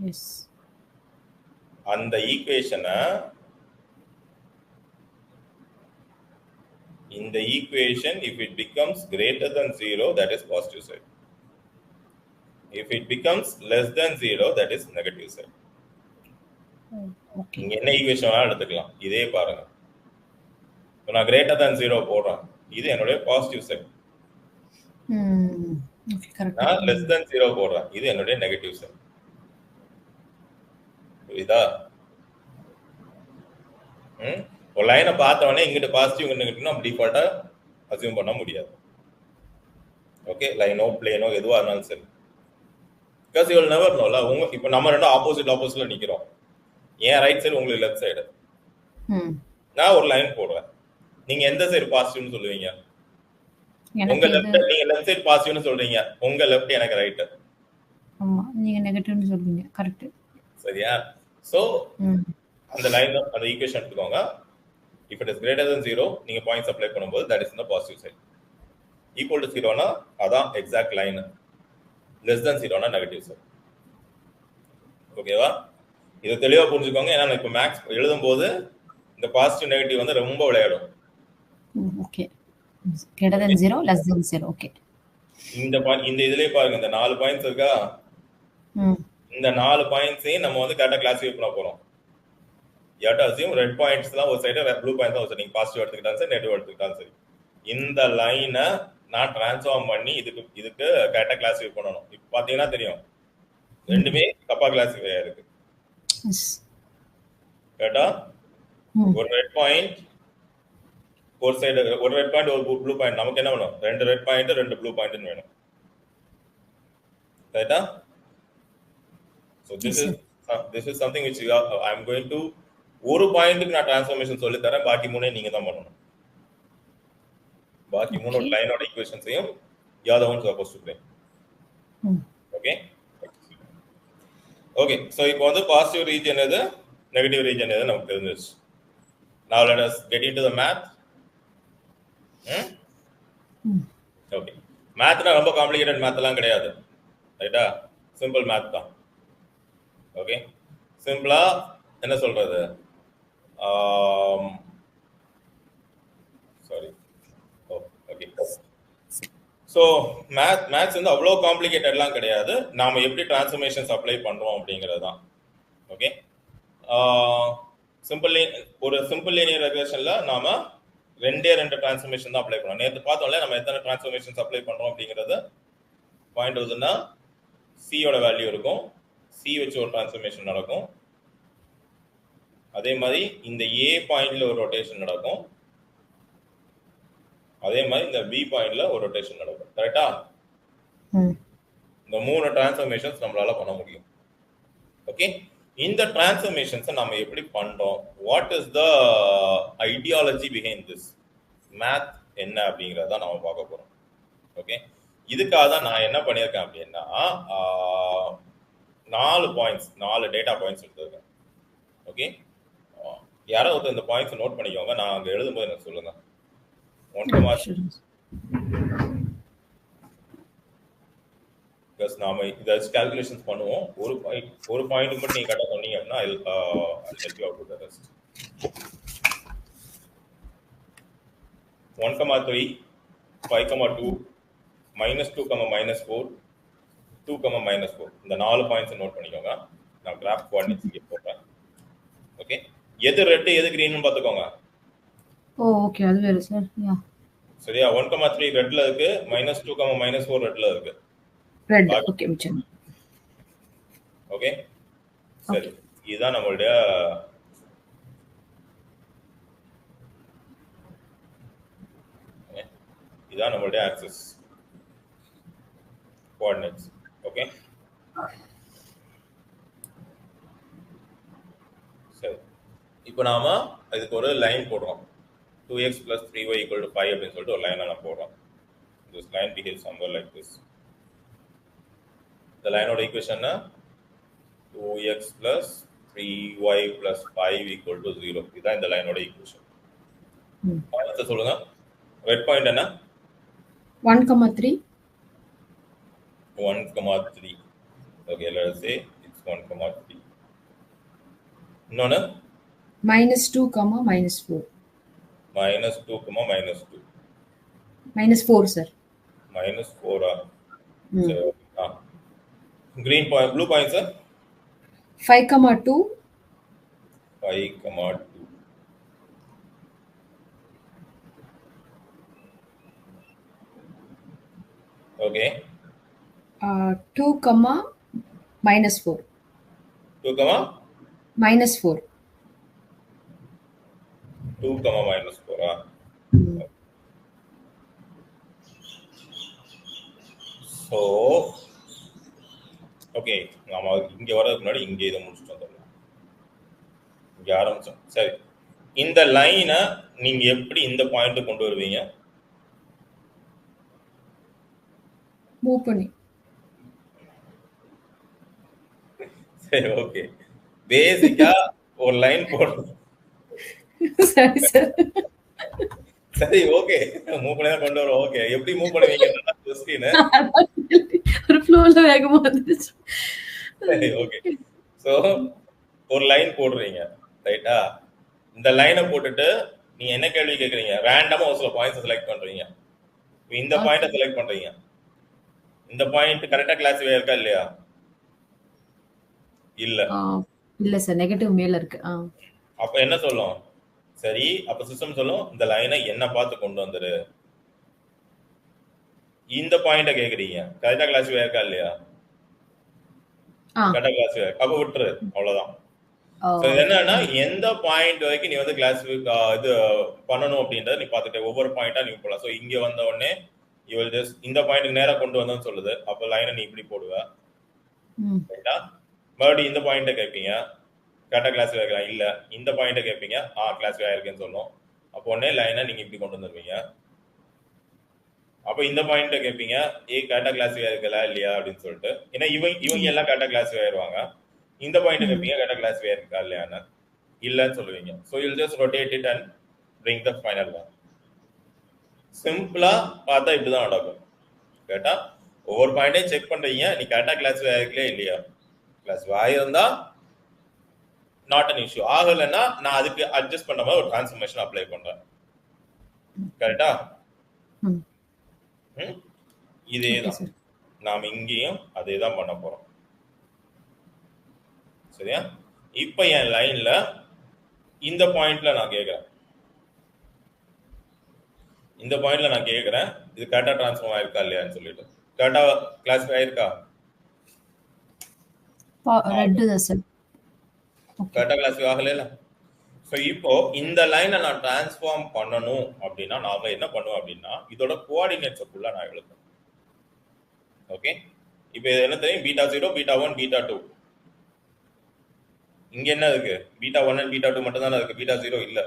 yes அந்த ஈக்குவேஷனை in the equation, if it becomes greater than 0, that is positive side. If it becomes less than 0, that is negative side. okay. நீங்க என்ன equation வேணாலும் எடுத்துக்கலாம். இதே பாருங்க. இப்போ நான் கிரேட்டர் than 0 போடுறேன். இது என்னோட பாசிட்டிவ் சைடு. Okay correct. நான் less than 0 போடுறேன். இது என்னோட நெகட்டிவ் சைடு. புரியுதா? ஒரு லைனை பார்த்தவொடனே இங்கிட்ட பாசிட்டிவ் நெகட்டிவ்னா டிஃபால்ட்டா அசியூம் பண்ண முடியாது. ஓகே, லைனோ பிளேனோ எதுவா இருந்தாலும் சரி. பிகாஸ் யூ வில் நெவர் நோல. உங்க இப்போ நம்ம ரெண்டும் ஆப்போசிட்ல நிக்கிறோம். ஏன் ரைட் சைடு உங்களுக்கு லெஃப்ட் சைடு. நான் ஒரு லைன் போடுறேன். நீங்க எந்த சைடு பாசிட்டிவ்னு சொல்லுவீங்க? உங்க லெஃப்ட், நீங்க லெஃப்ட் சைடு பாசிட்டிவ்னு சொல்றீங்க. உங்க லெஃப்ட் எனக்கு ரைட். ஆமா, நீங்க நெகட்டிவ்னு சொல்றீங்க. கரெக்ட். சரியா? சோ அந்த லைன் அந்த ஈக்குவேஷன் எடுத்துக்கோங்க. If it is greater than 0, நீங்க பாயிண்ட்ஸ் அப்ளை பண்ணும்போது that is in the positive side. Equal to 0 னா அதான் எக்ஸாக்ட் லைன். less than 0 னா நெகட்டிவ் சைடு. ஓகேவா? இது தெளிவா புரிஞ்சுக்கோங்க. ஏன்னா இப்போ மேக்ஸ் எழுதும்போது இந்த பாசிட்டிவ் நெகட்டிவ் வந்து ரொம்ப விளையாடும். Okay. greater than 0 less than 0. Okay. இந்த இதுலயே பாருங்க, இந்த 4 பாயிண்ட்ஸ் இருக்கா? இந்த 4 பாயிண்ட்ஸையும் நம்ம வந்து கரெக்டா கிளாஸிஃபை பண்ண போறோம். You have to assume red points தான் ஒரு சைடு, blue points தான் ஒரு சைடு. நீங்க பாசிட்டிவ் எடுத்துக்கிட்டாலும் சரி நெகட்டிவ் எடுத்துக்கிட்டாலும் சரி. இந்த லைனை நான் டிரான்ஸ்ஃபார்ம் பண்ணி இதுக்கு கரெக்டா கிளாஸிஃபை பண்ணணும். இப்போ பாத்தீங்கன்னா தெரியும் ரெண்டுமே தப்பா கிளாஸிஃபை ஆயிருக்கு. கரெக்டா? ஒரு ரெட் பாயிண்ட் ஒரு சைடு, ஒரு ரெட் பாயிண்ட் ஒரு ப்ளூ பாயிண்ட். நமக்கு என்ன வேணும்? 2 ரெட் பாயிண்ட் 2 ப்ளூ பாயிண்ட் வேணும். கரெக்டா? So this is something which I am going to ஒரு பாயிண்ட்க்கு நான் டிரான்ஸ்ஃபார்மேஷன் சொல்லி தரேன். பாக்கி மூணே நீங்க தான் பண்ணணும். பாக்கி மூணு லைனோட ஈக்குவேஷன்ஸையும் you are the ones supposed to play. Okay? Okay, so இப்போ வந்து பாசிட்டிவ் ரீஜன் எது, நெகட்டிவ் ரீஜன் எது நமக்கு தெரிஞ்சிருச்சு. Now let us get into the math. Okay. மேத்னா ரொம்ப காம்ப்ளிகேட்டட் மேத் எல்லாம் கிடையாது. ரைட்டா? சிம்பிள் மேத் தான். ஓகே, சிம்பிளா என்ன சொல்றது? சாரி. ஓகே, ஸோ மேத்ஸ் வந்து அவ்வளோ காம்ப்ளிகேட்டட்லாம் கிடையாது. நாம் எப்படி டிரான்ஸ்ஃபர்மேஷன்ஸ் அப்ளை பண்ணுறோம் அப்படிங்கிறது தான். ஓகே, ஒரு சிம்பிள் லீனியர் ரெக்ரெஷனில் நாம் ரெண்டு டிரான்ஸ்ஃபர்மேஷன் தான் அப்ளை பண்ணுவோம். நேற்று பார்த்தோம்ல நம்ம எத்தனை டிரான்ஸ்ஃபர்மேஷன்ஸ் அப்ளை பண்ணுறோம் அப்படிங்கிறத பாயிண்ட் வருதுன்னா சியோட வேல்யூ இருக்கும், சி வச்சு ஒரு டிரான்ஸ்ஃபர்மேஷன் நடக்கும். அதே மாதிரி இந்த ஏ பாயிண்ட்ல ஒரு ரொட்டேஷன் நடக்கும், அதே மாதிரி இந்த பி பாயிண்ட்ல ஒரு ரொட்டேஷன் நடக்கும். கரெக்டா? இந்த 3 டிரான்ஸ்ஃபர்மேஷன்ஸ் நம்மளால பண்ண முடியும். ஓகே, இந்த டிரான்ஸ்ஃபர்மேஷன்ஸை நம்ம எப்படி பண்றோம், what is the ideology behind this math என்ன அப்படிங்கிறத நம்ம பார்க்க போறோம். ஓகே, இதுக்காக தான் நான் என்ன பண்ணியிருக்கேன் அப்படின்னா 4 டேட்டா பாயிண்ட்ஸ் எடுத்திருக்கேன். ஓகே, யாரோ ஒருத்தர் இந்த பாயிண்ட்ஸ் நோட் பண்ணிக்கோங்க, நான் அங்கே எழுதும்போது எனக்கு சொல்லுங்க. 1, பிளஸ் நாம இதை கால்குலேஷன்ஸ் பண்ணுவோம். ஒரு பாயிண்ட் மட்டும் நீங்க கரெக்டாக சொன்னீங்க அப்படின்னா help you out with the rest. 1,3, 5,2, -2, -4, 2, -4 இந்த 4 பாயிண்ட்ஸ் நோட் பண்ணிக்கோங்க. நான் கிராஃப் கோஆர்டினேட்ஸ் இங்கே போடுறேன். ஓகே, எது ரெட் எது கிரீன்னு பார்த்துக்கோங்க. ஓகே, அது வேற சார். யா, சரியா? 1,3 ரெட்ல இருக்கு, -2, -4 ரெட்ல இருக்கு. ரெட். ஓகே, மிச்சம். ஓகே, சரி, இதுதான் நம்மளுடைய ஆக்சிஸ் கோஆர்டினேட்ஸ். ஓகே, சரி, இப்போ நாம இதுக்கு ஒரு லைன் போடுறோம். 2x + 3y = 5 அப்படின்னு சொல்லிட்டு ஒரு லைனை நான் போடுறோம். This line behaves somewhere like this. The line of equation 2x + 3y + 5 = 0. இதுதான் இந்த லைனோட ஈக்குவேஷன். அடுத்து சொல்லுங்க, ரெட் பாயிண்ட் என்ன? 1,3. 1,3. Okay, let's say it's 1,3. இன்னொன்னு -2, -4. -2, -4 சார். -4. சரி, green point, blue point sir? 5,2. 5,2. Okay. 2, -4. 2, -4. 2, -4. So, okay, நாம இங்க வரதுக்கு முன்னாடி இங்கே இதை முடிச்சுட்டு வந்துடலாம். இங்க ஆரம்பிச்சோம். சரி, இந்த லைனை நீங்க எப்படி இந்த பாயிண்ட் கொண்டு வருவீங்க? மூவ் பண்ணி. சரி, ஓகே, பேசிக்கா ஒரு லைன் போடணும். சரி சார். சரி, ஓகே, மூவ் பண்ணி தான் கொண்டு வரோம். ஓகே, எப்படி மூவ் பண்ணுவீங்கன்னு கொஸ்டின் ஒரு ஃப்ளோல வேகமா வந்துச்சு. சரி, ஓகே, சோ ஒரு லைன் போடுறீங்க, ரைட்டா? இந்த லைனை போட்டுட்டு நீங்க என்ன கேள்வி கேக்குறீங்க? ரேண்டமா ஒரு சில பாயிண்ட்ஸ் செலக்ட் பண்றீங்க. இந்த பாயிண்ட செலக்ட் பண்றீங்க. இந்த பாயிண்ட் கரெக்ட்டா கிளாசிஃபை இருக்கா இல்லையா? இல்ல. இல்ல சார், நெகட்டிவ் மேல இருக்கு. அப்ப என்ன சொல்லும்? சரி, அப்ப சிஸ்டம் சொல்லும் இந்த லைனை என்ன பார்த்து கொண்டு வந்துரு. இந்த பாயிண்ட கேக்குறீங்க, கரெக்ட்டா கிளாசிஃபை இருக்கா இல்லையா? கரெக்ட்டா கிளாசிஃபை, அப்ப விட்டுரு, அவ்வளவுதான். என்னன்னா எந்த பாயிண்ட் வரைக்கும் நீ வந்து கிளாசிஃபை இது பண்ணணும் அப்படின்றத நீ பார்த்துட்டு ஒவ்வொரு பாயிண்டா நீ போடலாம். ஸோ இங்க வந்த உடனே இவள் ஜஸ்ட் இந்த பாயிண்ட் நேரா கொண்டு வந்தோம்னு சொல்லுது. அப்ப லைனை நீ இப்படி போடுவ, ரைட்டா? மறுபடியும் இந்த பாயிண்ட கேட்பீங்க, கரெக்டா கிளாசிஃபை ஆகலாம். இல்ல, இந்த பாயிண்ட கேட்பீங்க, கிளாசிஃபை ஆயிருக்குன்னு சொல்லணும். அப்போ உடனே லைனை நீங்க இப்படி கொண்டு வந்துருவீங்க. அப்ப இந்த பாயிண்ட கேட்பீங்க, கரெக்டா கிளாசிஃபை ஆயிருக்கல இல்லையா அப்படின்னு சொல்லிட்டு. ஏன்னா இவங்க எல்லாம் கரெக்டா கிளாசிஃபை ஆயிருவாங்க. இந்த பாயிண்ட் கேட்பீங்க, கரெக்டா கிளாசிஃபை ஆயிருக்கா இல்லையான்னு. இல்லன்னு சொல்லுவீங்க. So you'll just rotate it and bring the final one. சிம்பிளா பார்த்தா இப்படிதான் நடக்கும். கேட்டா ஒவ்வொரு பாயிண்டையும் செக் பண்றீங்க, நீ கரெக்டா கிளாசிஃபை ஆயிருக்கல இல்லையா. கிளாசிஃபை ஆயிருந்தா நாட் அன் இஷ்யூ. ஆகலைன்னா நான் அதுக்கு அட்ஜஸ்ட் பண்ற மாதிரி ஒரு டிரான்ஸ்ஃபர்மேஷன் அப்ளை பண்றேன். கரெக்டா? இதே ஓகே தான் சார். நாம் இங்கேயும் அதே தான் பண்ண போறோம். சரியா? இப்போ என் லைன்ல இந்த பாயிண்ட்ல நான் கேட்கிறேன், இது கரெக்டா டிரான்ஸ்ஃபார்ம் ஆயிருக்கா இல்லையான்னு சொல்லிட்டு. கரெக்டா கிளாஸிஃபை ஆயிருக்கா? ரெட் தான் சார். கரெக்டா கிளாஸிஃபை ஆகல. ஸோ இப்போ இந்த லைனை நான் டிரான்ஸ்ஃபார்ம் பண்ணணும் அப்படின்னா நாம என்ன பண்ணுவோம் அப்படின்னா இதோட கோஆர்டினேட்ஸை ஃபுல்லாக நான் எழுதுறேன். ஓகே, இப்போ இது என்ன தெரியும்? β0, β1, β2. இங்க என்ன இருக்கு? β1 and β2 மட்டும் தான் இருக்கு, β0 இல்ல.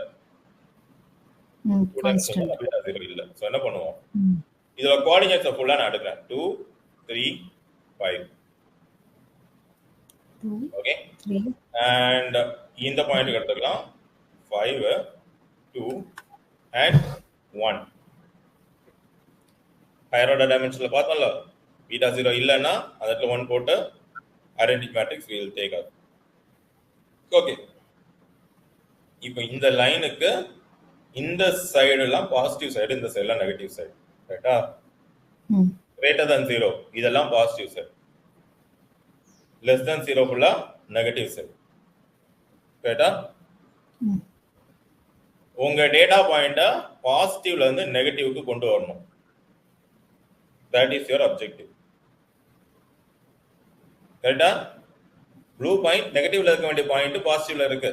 கான்ஸ்டன்ட். β0 இல்ல. ஸோ என்ன பண்ணுவோம்? இதோட கோஆர்டினேட்ஸை ஃபுல்லாக நான் எடுக்கிறேன். 2, 3, 5. ஓகே, அண்ட் இந்த பாயிண்ட் எடுத்துக்கலாம். 5, 2 and 1. ஹையர் ஆர்டர் டைமென்ஷன்ல பார்த்தோம்ல, β0 இல்லைன்னா அதுல 1 போட்டு identity matrix we will take out. Okay, இப்போ இந்த லைனுக்கு இந்த சைடு எல்லாம் பாசிட்டிவ் சைடு, இந்த சைடுல நெகட்டிவ் சைடு. ரைட்டா? greater than 0 இதெல்லாம் பாசிட்டிவ் சைடு, less than 0 ஃபுல்லா நெகட்டிவ் சைடு. ரைட்டா? உங்க டேட்டா பாயிண்ட பாசிட்டிவ்ல இருந்து நெகட்டிவ்க்கு கொண்டு வரணும். That is your objective. கரெக்டா? ப்ளூ பாயிண்ட் நெகட்டிவ்ல இருக்க வேண்டிய பாயிண்ட் பாசிட்டிவ்ல இருக்கு.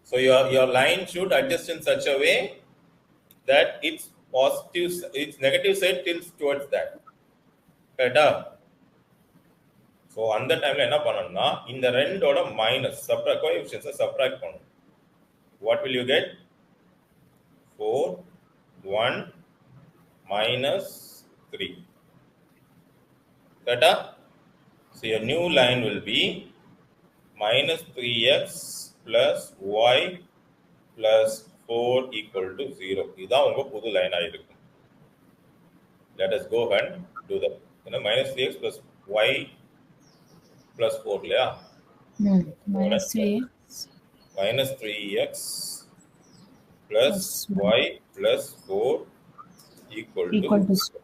So your line should adjust in such a way that its negative side tilts towards that. கரெக்டா? ஸோ அந்த டைம்ல என்ன பண்ணணும்னா இந்த ரெண்டோட மைனஸ் கோஎஃபிஷியன்ட்ஸை சப்ட்ராக்ட் பண்ணணும். What will you get? 4, 1, minus 3. Correct? So your new line will be minus 3x plus y plus 4 equal to 0. இதான் உங்க புது லைனா இருக்கும். Let us go and do that. Minus 3x plus y plus 4 இல்லையா? minus 3x plus y plus 4 equal to 0.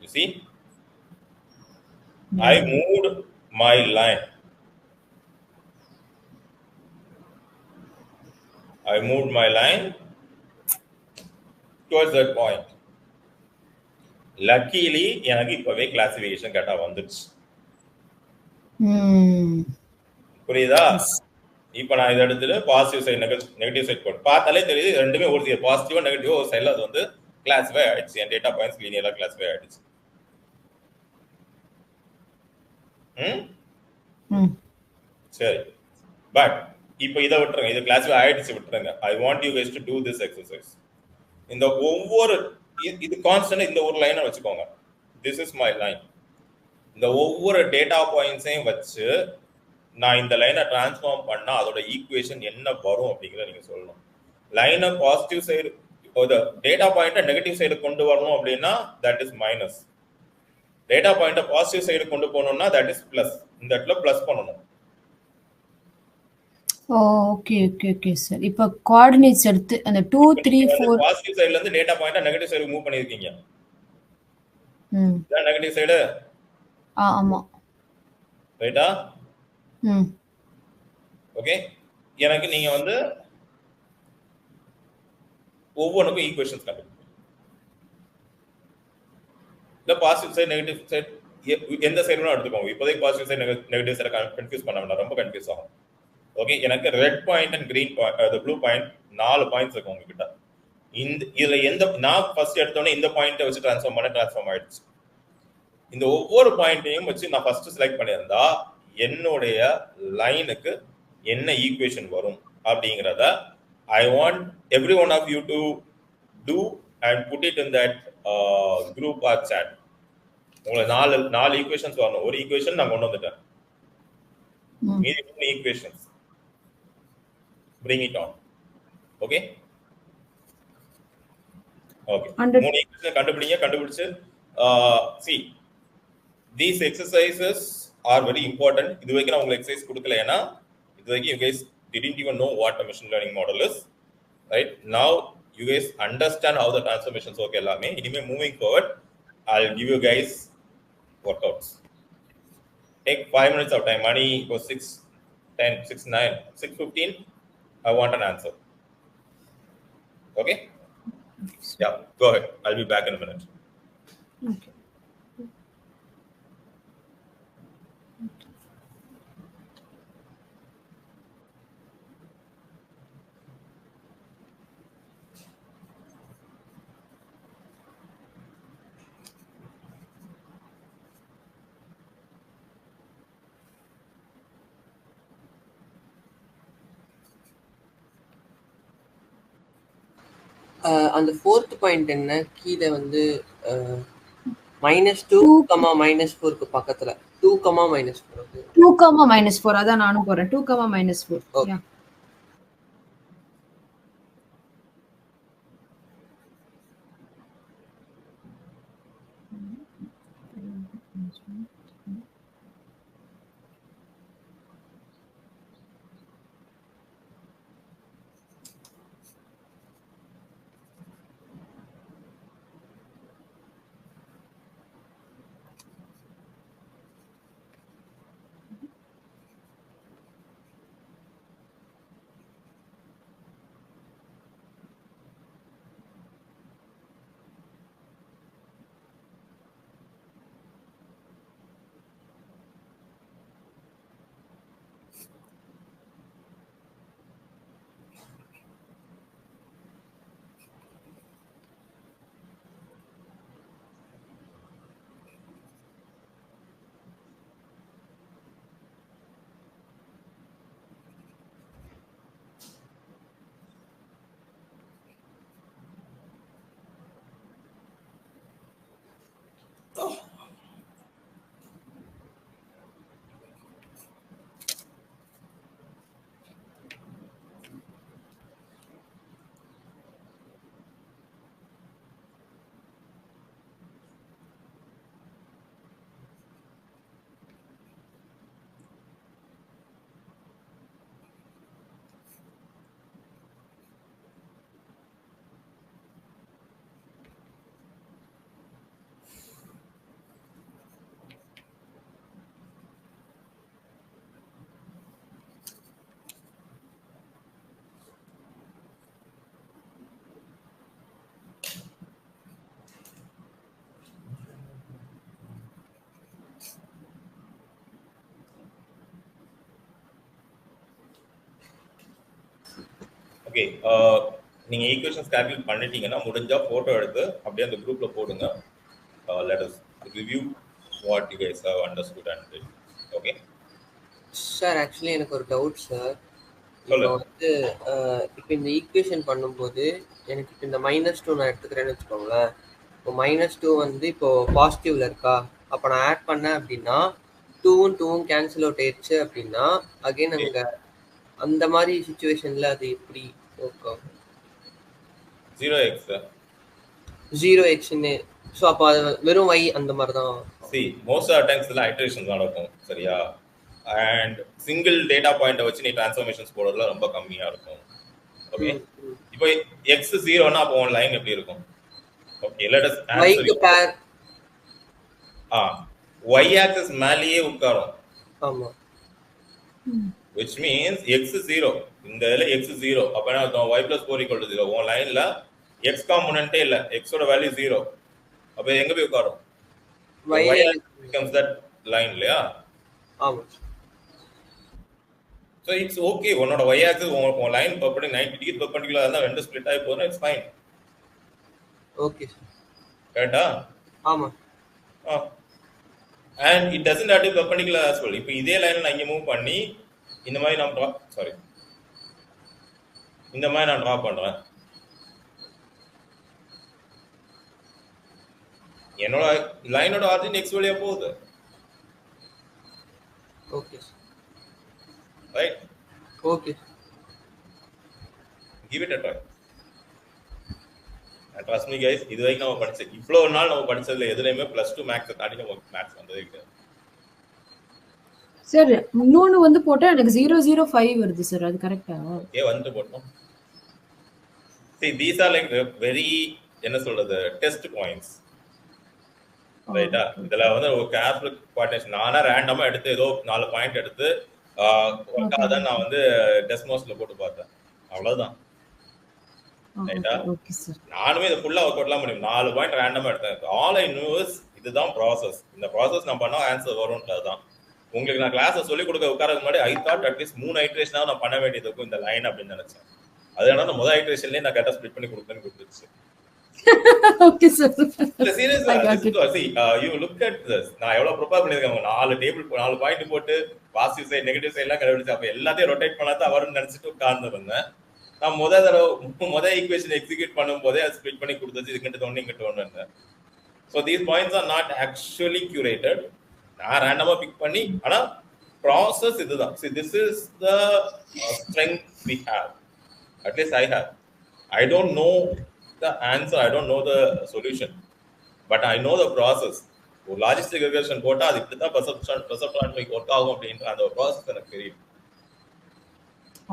You see? I moved my line. Towards that point. Luckily, எனக்கு இப்பவே classification கரெக்டா வந்துச்சு. புரியுதா? இப்போ நான் இதை எடுத்துட்டு பாசிட்டிவ் சைடு நெகட்டிவ் சைடு போட்டு பார்த்தாலே தெரியுது ரெண்டுமே ஒரு சைடு பாசிட்டிவா நெகட்டிவா ஒரு சைடில் அது வந்து கிளாஸிஃபை ஆயிடுச்சு. என் டேட்டா பாயிண்ட்ஸ் லீனியரா கிளாஸிஃபை ஆயிடுச்சு. சரி, பட் இப்போ இதை விட்டுருங்க, இது கிளாஸிஃபை ஆயிடுச்சு, விட்டுருங்க. I want you guys to do this exercise. இந்த ஒவ்வொரு இது கான்ஸ்டன்ட் இந்த ஒரு லைனை வச்சுக்கோங்க. This is my line. இந்த ஒவ்வொரு டேட்டா பாயிண்ட்ஸையும் வச்சு நான் இந்த லைனை டிரான்ஸ்ஃபார்ம் பண்ணா அதோட ஈக்குவேஷன் என்ன வரும் அப்படிங்கிறத நீங்க சொல்லணும். லைனை பாசிட்டிவ் சைடு டேட்டா பாயிண்ட்டை நெகட்டிவ் சைடு கொண்டு வரணும் அப்படின்னா தட் இஸ் மைனஸ். டேட்டா பாயிண்ட்டை பாசிட்டிவ் சைடு கொண்டு போகணும்னா தட் இஸ் பிளஸ். இந்த இடத்துல பிளஸ் பண்ணணும். Okay okay okay sir. இப்போ கோஆர்டினேட்ஸ் எடுத்து அந்த 2 3 4 பாசிட்டிவ் சைடுல இருந்து டேட்டா பாயிண்ட்டை நெகட்டிவ் சைடு மூவ் பண்ணிருக்கீங்க. இதான் நெகட்டிவ் சைடு. ஆமா. ரைட்டா? ஓகே, எனக்கு நீங்க வந்து ஒவ்வொன்றுக்கும் ஈக்குவேஷன்ஸ் கண்டுபிடிங்க. இந்த பாசிட்டிவ் சைடு நெகட்டிவ் சைடு எந்த சைடு வேணா எடுத்துக்கோங்க. இப்போதைக்கு positive side negative side confuse பண்ண வேண்டாம், ரொம்ப கன்ஃபியூஸ் ஆகும். ஓகே, எனக்கு red point and green point, blue point 4 points இருக்கு உங்ககிட்ட. இதுல எந்த நான் ஃபர்ஸ்ட் எடுத்தோன்னே இந்த பாயிண்ட்டை வச்சு டிரான்ஸ்ஃபார்ம் ஆயிடுச்சு. இந்த ஒவ்வொரு பாயிண்ட்டையும் வச்சு நான் ஃபர்ஸ்ட் செலக்ட் பண்ணியிருந்தா என்னுடைய லைனுக்கு என்ன ஈக்குவேஷன் வரும் அப்படிங்கிறத I want every one of you to do and put it in that group or chat. உங்களுக்கு 4 ஈக்குவேஷன்ஸ் வரணும். ஒரு ஈக்குவேஷன் நான் கொண்டு வந்துட்டேன், மீதி 3 equations. bring it on. Okay? Okay. 3 equation கண்டுபிடிச்சு see, these exercises are very important. இது வரைக்கும் நான் உங்களுக்கு எக்ஸசைஸ் கொடுக்கல, ஏன்னா இது வரைக்கும் you guys didn't even know what a machine learning model is. Right? Now you guys understand how the transformations work எல்லாமே. இனிமே moving forward, I'll give you guys workouts. Take 5 minutes of time. Money was 6:10, 6:09, 6:15. I want an answer. Okay? Yeah, go ahead. I'll be back in a minute. Okay. அந்த fourth point என்ன கீழே வந்து -2, -4க்கு பக்கத்துல 2, -4 2, -4 அதான் நானும் போறேன். 2, -4. Okay. Yeah. ஓகே, நீங்க equations calculate பண்ணிட்டீங்கன்னா முடிஞ்சா போட்டோ எடுத்து அப்படியே அந்த குரூப்ல போடுங்க. Let us review what you guys have understood and did. Okay sir, actually எனக்கு ஒரு டவுட் சார். சொல்லு. இப்போ வந்து இப்போ இந்த ஈக்குவேஷன் பண்ணும்போது எனக்கு இப்போ இந்த -2 நான் எடுத்துக்கிறேன்னு வச்சுக்கோங்களேன். இப்போ -2 வந்து இப்போ பாசிட்டிவ்ல இருக்கா, அப்போ நான் ஆட் பண்ணேன் அப்படின்னா 2ம் 2ம் கேன்சல் அவுட் ஆயிடுச்சு அப்படின்னா அகைன் அங்கே அந்த மாதிரி சுச்சுவேஷன்ல அது எப்படி ஒர்க் ஆகும்? 0x 0xன்னு. ஸோ அப்போ அது வெறும் y அந்த மாதிரி தான். see most of the times இதெல்லாம் iterations நடக்கும், சரியா? அண்ட் சிங்கிள் டேட்டா பாயிண்ட்டை வச்சு நீ டிரான்ஸ்ஃபார்மேஷன்ஸ் போடுறதுல ரொம்ப கம்மியா இருக்கும். ஓகே, இப்போ x 0னா அப்போ உன் லைன் எப்படி இருக்கும்? Okay, let us answer. y பேர் y axis மேலேயே உட்காரும். ஆமா, which means x 0, இந்த இதுல x 0, அப்ப என்ன அர்த்தம்? y plus 4 equal to 0. உன் லைன்ல x காம்போனன்ட்டே இல்ல, x ஓட வேல்யூ 0. அப்ப எங்க போய் உட்காரும்? y becomes that line இல்லையா? ஆமா. so it's okay. உன்னோட y axis உன் லைன் perpendicular 90 degree perpendicular இருந்தா ரெண்டு ஸ்ப்ளிட் ஆகி போனா it's fine. Okay sir. கரெக்ட்டா? ஆமா. and it doesn't have to be perpendicular as well. இப்போ இதே லைன்ல நான் இங்க மூவ் பண்ணி இந்த மாதிரி நான் இந்த மாதிரி நான் டிரா பண்றேன். என்னோட லைனோட ஆரிஜின் x வழியா போகுது. Okay right? Okay, give it a try. and trust me guys, இது வரைக்கும் நம்ம படிச்ச இவ்வளவு நாள் நம்ம படிச்சதுல எதுலயுமே +2 மேக்ஸ் தாண்டி நமக்கு மேக்ஸ் வந்ததே கிடையாது. சார், இன்னொன்னு வந்து போட்டா எனக்கு 005 வருது சார், அது கரெக்ட்டா? வந்து போட்டோம் See, these are like the very என்ன சொல்றது டெஸ்ட் பாயிண்ட்ஸ், ரைட்டா? இதுல வந்து ஒரு கேர்ஃபுல் கோஆர்டினேஷன். நானா ரேண்டமா எடுத்து ஏதோ 4 பாயிண்ட் எடுத்து ஒர்க் ஆகாதான் நான் வந்து டெஸ்மோஸ்ல போட்டு பார்த்தேன், அவ்வளவுதான். ரைட்டா? நானுமே இதை ஃபுல்லா ஒர்க் அவுட்லாம் முடியும். 4 பாயிண்ட் ரேண்டமா எடுத்தேன். ஆல் ஐ நோ இஸ் இதுதான் ப்ராசஸ். இந்த ப்ராசஸ் நான் பண்ணா ஆன்சர் வரும்ன்றதுதான். உங்களுக்கு நான் கிளாஸை சொல்லிக் கொடுக்க உட்காரதுக்கு முன்னாடி ஐ தாட் அட்லீஸ்ட் 3 ஐட்ரேஷனாவது நான் பண்ண வேண்டியது இருக்கும் இந்த லைன் அப்படின்னு நினைச்சேன். அதனால நான் முதல் ஐட்ரேஷன்லயே நான் கரெக்டா ஸ்ப்ளிட் பண்ணி கொடுத்தேன்னு கொடுத்துருச்சு. Okay, sir. Seriously, see, you look at this. நான் எவ்வளவு ப்ரிப்பேர் பண்ணிருக்கேன். 4 டேபிள் 4 பாயிண்ட் போட்டு பாசிட்டிவ் சைடு நெகட்டிவ் சைடு எல்லாம் கண்டுபிடிச்சு அப்ப எல்லாத்தையும் ரொட்டேட் பண்ணாதான் வரும்னு நினைச்சிட்டு உட்கார்ந்து இருந்தேன். நான் முதல் ஈக்குவேஷன் எக்ஸிக்யூட் பண்ணும் போதே அது ஸ்ப்ளிட் பண்ணி கொடுத்துச்சு. இதுக்கிட்ட ஒன்று இங்கிட்ட ஒன்று. So these points are not actually curated. நான் ரேண்டமா பிக் பண்ணி, ஆனா ப்ராசஸ் இதுதான். See, this is the strength we have. At least I have. I don't know the answer, I don't know the solution, but I know the process. ஒரு logistic recursion போட்டா அது இப்படி தான் பெர்செப்ட்ரான் ட்ரிக் ஒர்க் ஆகும் அப்படின்ற அந்த process எனக்கு தெரியும்.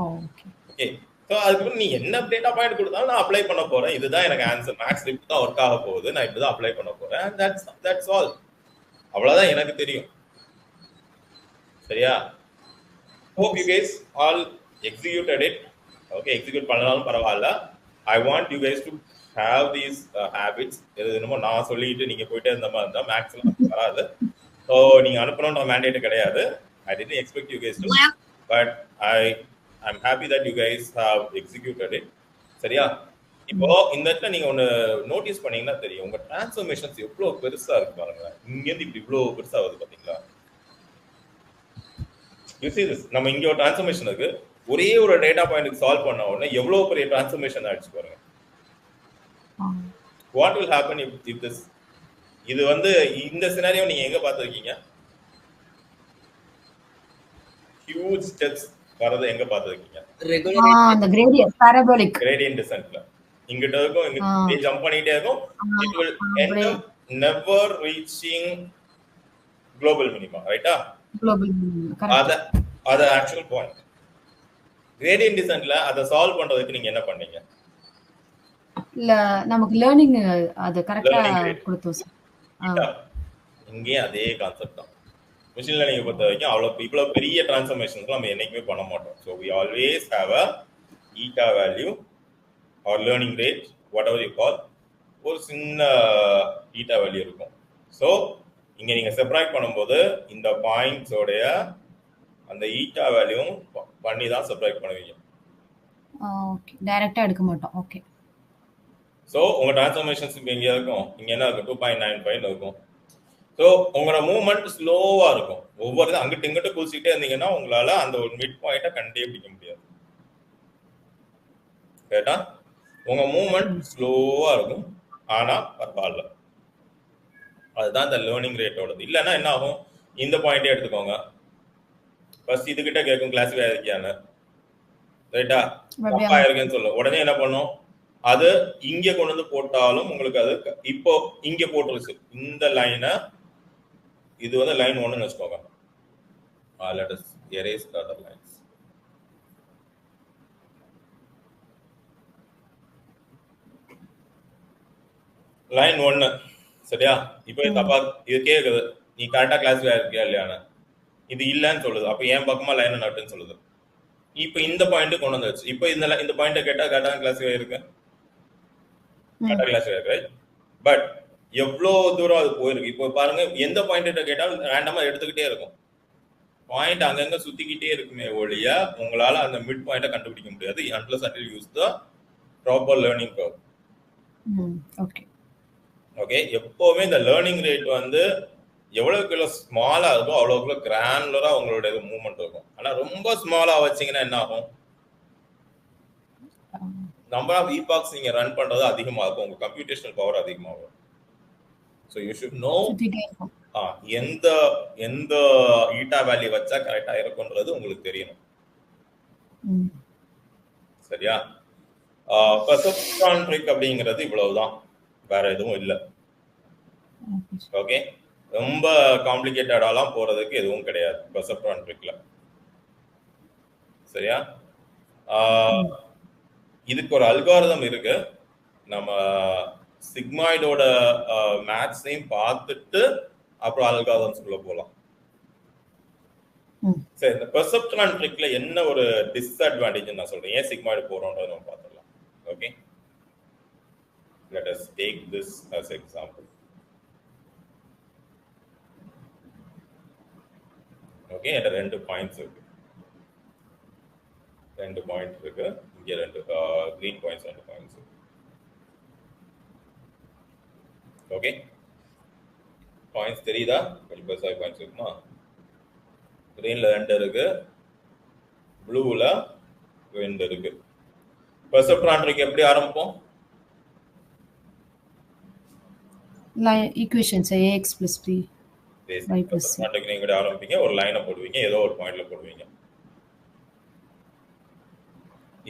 ஓகே, ஸோ அதுக்கு நீ என்ன டேட்டா பாயிண்ட் கொடுத்தாலும் நான் அப்ளை பண்ண போறேன். இதுதான் எனக்கு ஆன்சர். மேக்ஸ் இப்படி தான் ஒர்க் ஆக போகுது, நான் இப்படி தான் அப்ளை பண்ண போறேன். That's all. அவ்வளவுதான் எனக்கு தெரியும். சரியா? hope you guys all executed it. Okay, execute பண்ணாலும் பரவாயில்ல. I want you guys to have these habits. என்னமோ நான் சொல்லிட்டு நீங்க போயிட்டே இருந்த மாதிரி இருந்தா மேக்ஸ்லாம் வராது. ஸோ நீங்க அனுப்பணும்ன்ற மேண்டேட் கிடையாது. I didn't expect you guys to, but I'm happy that you guys have executed it. சரியா? இப்போ இந்த இடத்துல நீங்க ஒன்னு நோட்டீஸ் பண்ணீங்கன்னா தெரியும், உங்க டிரான்ஸ்ஃபர்மேஷன்ஸ் எவ்வளவு பெருசா இருக்கு பாருங்க. இங்க இருந்து இப்படி இவ்வளவு பெருசா வருது பாத்தீங்களா? You see this? நம்ம இங்க ஒரு டிரான்ஸ்ஃபர்மேஷன் இருக்கு. ஒரே ஒரு டேட்டா பாயிண்ட்க்கு சால்வ் பண்ண உடனே எவ்வளவு பெரிய டிரான்ஸ்ஃபர்மேஷன் ஆயிடுச்சு பாருங்க. What will happen if this, இது வந்து இந்த சினாரியோ நீங்க எங்க பார்த்திருக்கீங்க? ஹியூஜ் ஸ்டெப்ஸ் வரது எங்க பார்த்திருக்கீங்க? அந்த கிரேடியன்ட் பாராபோலிக் கிரேடியன்ட் டிசென்ட்ல இங்கிட்ட இருக்கும், இங்க ஜம்ப் பண்ணிட்டே இருக்கும். It will end up never reaching global minima, ரைட்டா? Global correct. அது ஆக்சுவல் பாயிண்ட். கிரேடியன்ட் டிசென்ட்ல அதை சால்வ் பண்றதுக்கு நீங்க என்ன பண்ணீங்க? இல்ல நமக்கு லேர்னிங் அது கரெக்ட்டா கொடுத்தோம் சார். இங்கே அதே கான்செப்ட் தான். மெஷின் லேர்னிங் பொறுத்த வரைக்கும் இவ்வளவு பெரிய டிரான்ஸ்ஃபர்மேஷன்ஸ் நம்ம என்னைக்குமே பண்ண மாட்டோம். So we always have a eta value or learning rate, whatever you call, ஒரு சின்ன eta வேல்யூ இருக்கும். ஸோ இங்க நீங்க செப்பரேட் பண்ணும்போது இந்த பாயிண்ட்ஸோடைய அந்த ஈட்டா வேல்யூவும் பண்ணி தான் செப்பரேட் பண்ணுவீங்க. ஓகே, டைரக்டா எடுக்க மாட்டோம். ஓகே. ஸோ உங்க டிரான்ஸ்ஃபர்மேஷன்ஸ் இப்போ இங்கே இருக்கும், இங்க என்ன இருக்கும்? 2.95 இருக்கும். ஸோ உங்களோட மூவ்மெண்ட் ஸ்லோவா இருக்கும். ஒவ்வொரு அங்கிட்டு இங்கிட்டு குதிச்சுட்டே இருந்தீங்கன்னா உங்களால அந்த ஒரு மிட் பாயிண்ட்டை கண்டே பிடிக்க முடியாது. கேட்டா உங்க மூவ்மெண்ட் ஸ்லோவா இருக்கும், ஆனா பரவாயில்ல. அதுதான் இந்த லேர்னிங் ரேட்டோடது. இல்லைன்னா என்ன ஆகும்? இந்த பாயிண்டே எடுத்துக்கோங்க. ஃபர்ஸ்ட் இதுகிட்ட கேட்கும் கிளாஸிஃபை ஆயிருக்கியான்னு, ரைட்டா? தப்பா இருக்குன்னு சொல்லும். உடனே என்ன பண்ணும்? அது இங்க கொண்டு வந்து போட்டாலும் உங்களுக்கு அது இப்போ இங்க போட்டுருச்சு. இந்த லைனை இது வந்து லைன் 1ன்னு வச்சுக்கோங்க. let us erase the other lines. Line 1 சரியா? இப்போ தப்பா இது கேக்குது, நீ கரெக்டா கிளாஸிஃபை ஆயிருக்கியா இல்லையான்னு. இது இல்லன்னு சொல்லுது. அப்ப என் பக்கமா லைன் நட்டுன்னு சொல்லுது. இப்ப இந்த பாயிண்ட் கொண்டு வந்துருச்சு. இப்போ இந்த பாயிண்ட் கேட்டா கரெக்டா கிளாஸிஃபை இருக்கு, கரெக்டா கிளாஸிஃபை இருக்கு. பட் எவ்வளவு தூரம் அது போயிருக்கு இப்போ பாருங்க. எந்த பாயிண்ட் கேட்டாலும் ரேண்டமா எடுத்துக்கிட்டே இருக்கும். பாயிண்ட் அங்கங்க சுத்திக்கிட்டே இருக்குமே ஒழிய உங்களால அந்த மிட் பாயிண்ட்டை கண்டுபிடிக்க முடியாது unless until you use the proper learning curve. Okay okay. எப்பவுமே இந்த லேர்னிங் ரேட் வந்து எவ்வளவுக்கு ஸ்மாலா இருக்கோ அவ்வளவுக்குள்ள கிரானுலரா உங்களோட மூவ்மெண்ட் இருக்கும். ஆனா ரொம்ப ஸ்மாலா வச்சீங்கன்னா என்ன ஆகும்? நம்பர் ஆஃப் ஈபாக்ஸ் நீங்க ரன் பண்றது அதிகமா இருக்கும், உங்க கம்ப்யூட்டேஷனல் பவர் அதிகமாகும். ஸோ யூ ஷுட் நோ எந்த ஈட்டா வேல்யூ வச்சா கரெக்டா இருக்கும்ன்றது உங்களுக்கு தெரியணும். சரியா? பெர்செப்ட்ரான் ட்ரிக் அப்படிங்கிறது இவ்வளவுதான், வேற எதுவும் இல்லை. ஓகே, ரொம்ப காம்ப்ளிகேட்டடாலாம் போறதுக்கு எதுவும் கிடையாது பெர்செப்ட்ரான் ட்ரிக்ல. சரியா? இதுக்கு ஒரு அல்காரிதம் இருக்கு. நம்ம சிக்மாய்டோட மேத்ஸையும் பார்த்துட்டு அப்புறம் அல்காரிதம்ஸ்குள்ள போகலாம். சரி, இந்த பெர்செப்ட்ரான் ட்ரிக்ல என்ன ஒரு டிஸ்அட்வான்டேஜ் நான் சொல்றேன், ஏன் சிக்மாய்டு போறோம்ன்றத நம்ம பார்த்துடலாம். Okay, let us take this as example. Okay, என்கிட்ட 2 பாயிண்ட்ஸ் இருக்கு. 2 பாயிண்ட் இருக்கு. இங்க 2 green points, 2 points. Okay, points தெரியுதா? கொஞ்சம் பெருசாக பாயிண்ட்ஸ் இருக்குமா? கிரீன்ல 2 இருக்கு, ப்ளூல 2 இருக்கு. பெர்செப்ட்ரான் ட்ரிக் எப்படி ஆரம்பிப்போம்? Equations ax plus b y plus c. Perceptron trick நீங்க ஆரம்பிப்பீங்க, ஒரு லைனை போடுவீங்க, ஏதோ ஒரு பாயிண்ட்ல போடுவீங்க.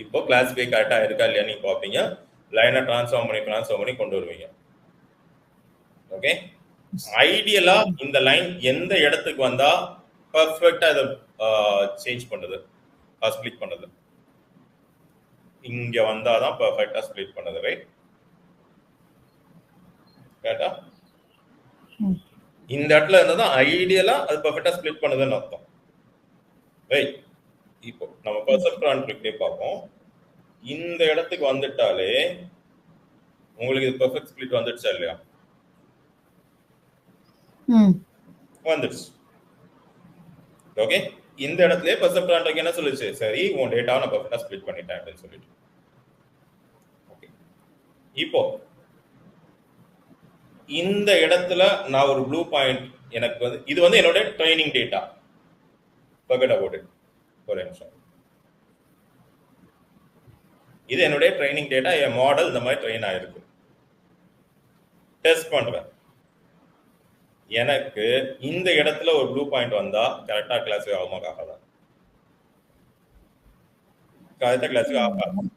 இப்போ கிளாஸிஃபை கரெக்டா இருக்கா இல்லையா நீங்க பாப்பீங்க. லைனை டிரான்ஸ்ஃபார்ம் பண்ணி கொண்டு வருவீங்க. ஓகே, ஐடியலா இந்த லைன் எந்த இடத்துக்கு வந்தா பர்ஃபெக்ட்டா இத சேஞ்ச் பண்ணுது, ஸ்ப்ளிட் பண்ணுது? இங்க வந்தாதான் பர்ஃபெக்ட்டா ஸ்ப்ளிட் பண்ணுது, ரைட்? கரெக்ட்டா? இந்த இடத்துல இருந்தா தான் ஐடியலா அது பர்ஃபெக்ட்டா ஸ்ப்ளிட் பண்ணுதுன்னு அர்த்தம், ரைட்? இப்போ நம்ம பெர்செப்ட்ரான் ட்ரிக்கே பார்ப்போம். இந்த இடத்துக்கு வந்துட்டாலே உங்களுக்கு இது பர்ஃபெக்ட் ஸ்ப்ளிட் வந்துடுச்சா இல்லையா? வந்துடுச்சு. ஓகே, இந்த இடத்துல பெர்செப்ட்ரான் ட்ரிக் என்ன சொல்லுச்சு? சரி, உன் டேட்டாவை நான் பர்ஃபெக்ட்டா ஸ்ப்ளிட் பண்ணிட்டேன் அப்படின்னு சொல்லிட்டு. ஓகே, இப்போ இந்த இடத்துல நான் ஒரு ப்ளூ பாயிண்ட் எனக்கு வந்து இது வந்து என்னோட training data. forget about it. ஒரு நிமிஷம். இது என்னுடைய ட்ரைனிங் டேட்டா. என் மாடல் இந்த மாதிரி ட்ரெயின் ஆயிருக்கு. டெஸ்ட் பண்றேன். எனக்கு இந்த இடத்துல ஒரு ப்ளூ பாயிண்ட் வந்தா கரெக்டா கிளாஸிஃபை ஆகுமா ஆகாதா? கரெக்டா கிளாஸிஃபை ஆகாது.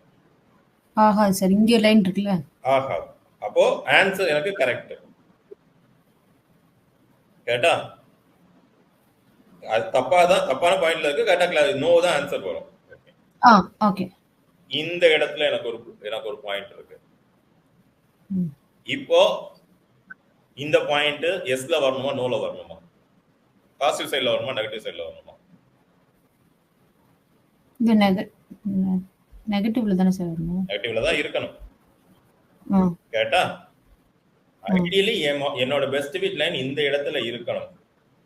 ஆகாது சார், இங்க லைன் இருக்குல்ல, ஆகாது. அப்போ ஆன்சர் எனக்கு கரெக்ட். கரெக்டா? அது தப்பான பாயிண்ட்ல இருக்கு. கரெக்டா கிளாஸ் நோ தான் ஆன்சர் வரும். ஓகே, இந்த இடத்துல எனக்கு ஒரு பாயிண்ட் இருக்கு. இப்போ இந்த பாயிண்ட் எஸ்ல வரணுமா நோல வரணுமா? பாசிட்டிவ் சைடுல வரணுமா நெகட்டிவ் சைடுல வரணுமா? இது நெகட்டிவ்ல தானே சார் வரணும்? நெகட்டிவ்ல தான் இருக்கணும். கேட்டா ஐடியலி என்னோட பெஸ்ட் ஃபிட் லைன் இந்த இடத்துல இருக்கணும்,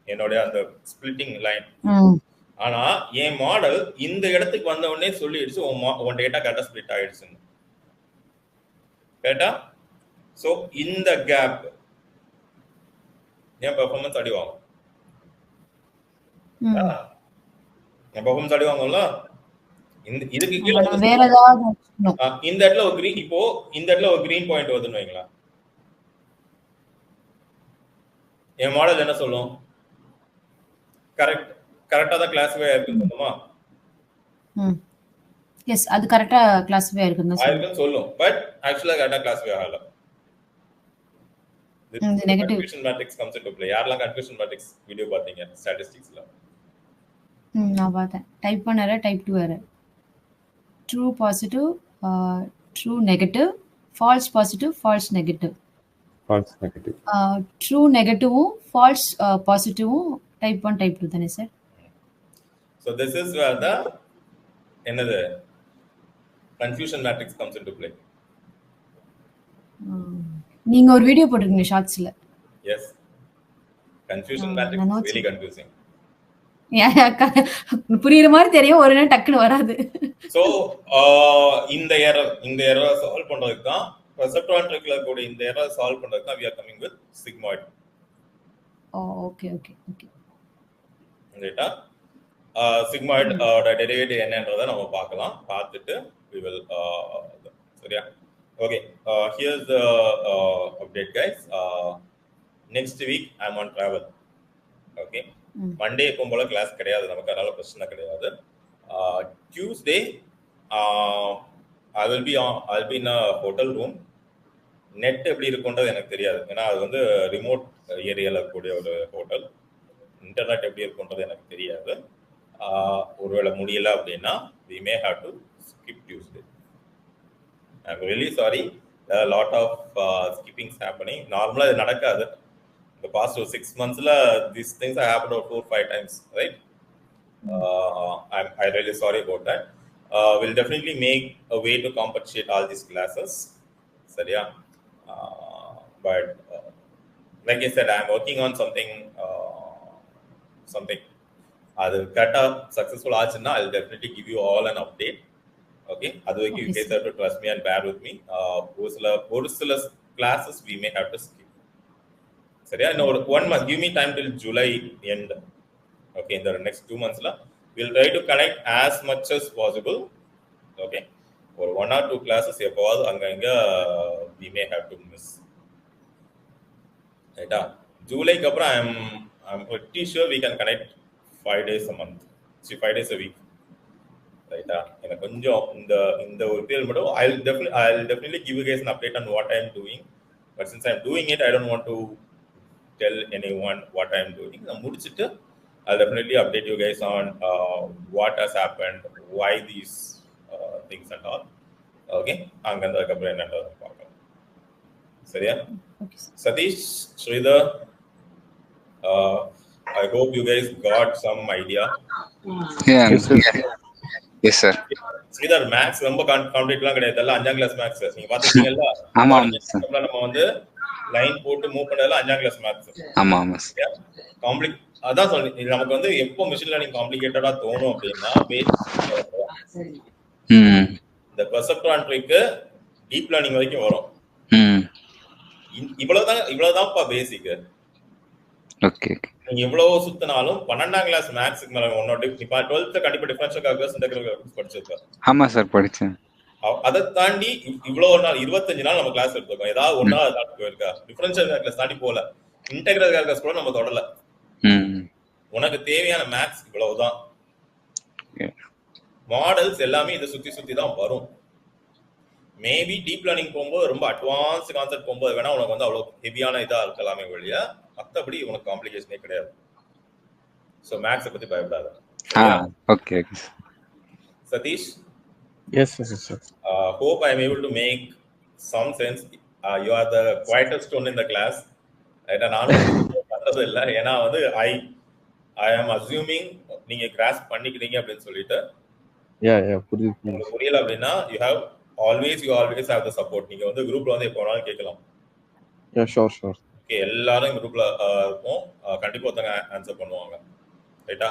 என்னோட அந்த ஸ்பிளிட்டிங் லைன். ஆனா என் மாடல் இந்த இடத்துக்கு வந்த உடனே சொல்லிடுச்சு உன் டேட்டா கரெக்டா ஸ்பிளிட் ஆயிடுச்சு. கேட்டா சோ இந்த கேப் என் பெர்ஃபார்மன்ஸ் அடிவாகும். என் பெர்ஃபார்மன்ஸ் அடிவாங்கும்ல. இதுக்கு கீழே வேற ஏதாவது இந்த இடத்துல ஒரு கிரீன், இப்போ இந்த இடத்துல ஒரு கிரீன் பாயிண்ட் வருதுன்னு வைங்களா, என் மாடல் என்ன சொல்லும்? கரெக்டா தான் கிளாஸிஃபை ஆயிருக்குன்னு சொல்லுமா? எஸ், அது கரெக்டா கிளாஸிஃபை ஆயிருக்குன்னு சொல்லும். பட் ஆக்சுவலா கரெக்டா கிளாஸிஃபை ஆகல. Negative confusion matrix comes into play. யாரெல்லாம் கன்ஃபியூஷன் மேட்ரிக்ஸ் வீடியோ பாத்தீங்க ஸ்டாட்டிஸ்டிக்ஸ்ல? நான் பார்த்தேன். டைப் பண்ண error, type 2 error, true positive, true negative, false positive, false negative, true நெகட்டிவும் ஃபால்ஸ் பாசிட்டிவும் டைப் 1 டைப் 2 தானே sir? So this is where the என்னது confusion matrix comes into play. நீங்க ஒரு video போட்டுருக்கீங்க ஷார்ட்ஸ்ல. Yes, confusion matrix is really confusing. புரியுற மாதிரி தெரியும், ஒரு நேரம் டக்குன்னு வராது. So இந்த எரர் சால்வ் பண்றதுக்கு தான் பெர்செப்ட்ரான் ட்ரிக்ல கூட இந்த எரர் சால்வ் பண்றதுக்கு தான் we are coming with sigmoid. Okay okay okay. ரைட்டா? sigmoid ஓட டெரிவேட்டிவ் என்னன்றதை நம்ம பார்க்கலாம். பார்த்துட்டு we will சரியா? Okay, here's the update guys. Next week I'm on travel. Okay, Monday எப்பவும் போல கிளாஸ் கிடையாது நமக்கு, அதனால பிரச்சனை கிடையாது. Tuesday I will be in a hotel room. Net எப்படி இருக்குன்றது எனக்கு தெரியாது, ஏன்னா அது வந்து ரிமோட் ஏரியால இருக்கக்கூடிய ஒரு ஹோட்டல். இன்டர்நெட் எப்படி இருக்குன்றது எனக்கு தெரியாது. ஒருவேளை முடியல அப்படின்னா we may have to skip Tuesday. I'm really sorry. There are a lot of skippings happening. Normally, it நடக்காது. The past 6 months, these things have happened 4 or 5 times, right? I'm really sorry about that. We'll definitely make a way to compensate all these classes. சரியா? But like I said, I'm working on something. அது கரெக்டா successful ஆச்சுன்னா I'll definitely give you all an update. Okay, அது வரைக்கும் you guys have to trust me and bear with me. ஒரு சில classes we may have to skip. சரியா? இன்னும் ஒரு 1 month, give me time till July end. Okay, in the next 2 months we'll try to connect as much as possible. Okay, or 1 or 2 classes எப்பவாவது அங்க we may have to miss. ரைட்டா? ஜூலைக்கு அப்புறம் I'm pretty sure we can connect 5 days a month. See, 5 days a week. ரைட்டா? எனக்கு கொஞ்சம் இந்த ஒரு period மட்டும் I'll definitely give you guys an update on what I'm doing. But since I'm doing it, I don't want to tell anyone what I'm doing. நான் முடிச்சிட்டு I'll definitely update you guys on what has happened, why these things and all. Okay, அங்கேருந்து அதுக்கப்புறம் என்னன்றது பார்க்கலாம். சரியா? Satish, Sridhar, I hope you guys got some idea. Yeah. Yes, sir. Sridhar, maths ரொம்ப காம்ப்ளிகேட்லாம் கிடையாது. எல்லாம் 5ஆம் கிளாஸ் மேத்ஸ். நீங்க பாத்துட்டீங்கல்ல? ஆமா சார். நம்ம வந்து லைன் போட்டு மூவ் பண்ணதெல்லாம் 5ஆம் கிளாஸ் மேத்ஸ். ஆமா. அதான் சொல்றேன், நமக்கு வந்து எப்போ மிஷின் லேர்னிங் காம்ப்ளிகேட்டடா தோணும் அப்படின்னா இந்த பெர்செப்ட்ரான் ட்ரிக் டீப் லேர்னிங் வரைக்கும் வரும். இவ்வளவுதான்ப்பா பேசிக். ஓகே, நீங்க எவ்வளவு சுத்தினாலும் 12ஆம் கிளாஸ் மேத்ஸ்க்கு மேல உன்னோட இப்ப 12th கண்டிப்பா டிஃபரன்ஷியல் கால்குலஸ் இன்டெகிரல் கால்குலஸ் படிச்சிருக்க. ஆமா சார், படிச்சேன். அதை தாண்டி இவ்வளவு நாள் 25 நாள் நம்ம கிளாஸ் எடுத்துருக்கோம். ஏதாவது ஒன்னா தாண்டி போயிருக்கா? டிஃபரன்ஷியல் கால்குலஸ் தாண்டி போல, இன்டெகிரல் கால்குலஸ் கூட நம்ம தொடரல. உனக்கு தேவையான மேத்ஸ் இவ்வளவுதான். மாடல்ஸ் எல்லாமே இதை சுத்தி தான் வரும். மேபி டீப் லேர்னிங் போகும்போது ரொம்ப அட்வான்ஸ் கான்செப்ட் போகும்போது வேணா உனக்கு வந்து அவ்வளவு ஹெவியான இதா இருக்கலாமே வழியா, மற்றபடி உனக்கு காம்ப்ளிகேஷனே கிடையாது. ஸோ மேத்ஸை பத்தி பயப்படாத. Okay Satish. Yes, sir. Hope I am able to make some sense. You are the quietest one in the class. நானும் பண்றது இல்லை, ஏன்னா வந்து I am assuming நீங்க கிராஸ் பண்ணிக்கிறீங்க அப்படின்னு சொல்லிட்டு. புரியல அப்படின்னா you always have the support. நீங்க வந்து குரூப்ல வந்து எப்போ வேணாலும் கேட்கலாம். Sure. ஓகே, எல்லாரும் குரூப்ல இருப்போம். கண்டிப்பா ஒருத்தங்க ஆன்சர் பண்ணுவாங்க. ரைட்டா?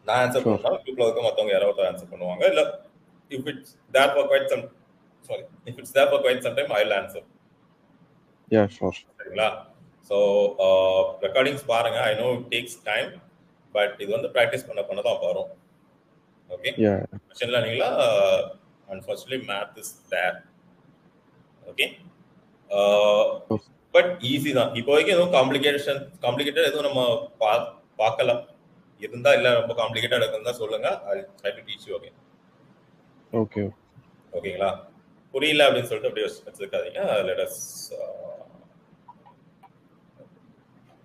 நான் ஆன்சர் பண்ணா குரூப்ல இருக்க மத்தவங்க யாராவது ஆன்சர் பண்ணுவாங்க. இல்ல if it's there for quite some time I'll answer. Sure. சரிங்களா? So recordings பாருங்க. I know it takes time, but இது வந்து practice பண்ண தான் வரும். Okay? Machine learningல unfortunately math is there. Okay? But easy தான். இப்போ வரைக்கும் எதுவும் காம்ப்ளிகேட்டட் எதுவும் நம்ம பார்க்கல. இருந்தா இல்ல ரொம்ப காம்ப்ளிகேட்டட் இருக்குன்னு தான் சொல்லுங்க. I'll try to teach you again. ஓகேங்களா? புரியல அப்படின்னு சொல்லிட்டு அப்படியே வச்சுக்காதீங்க. Let us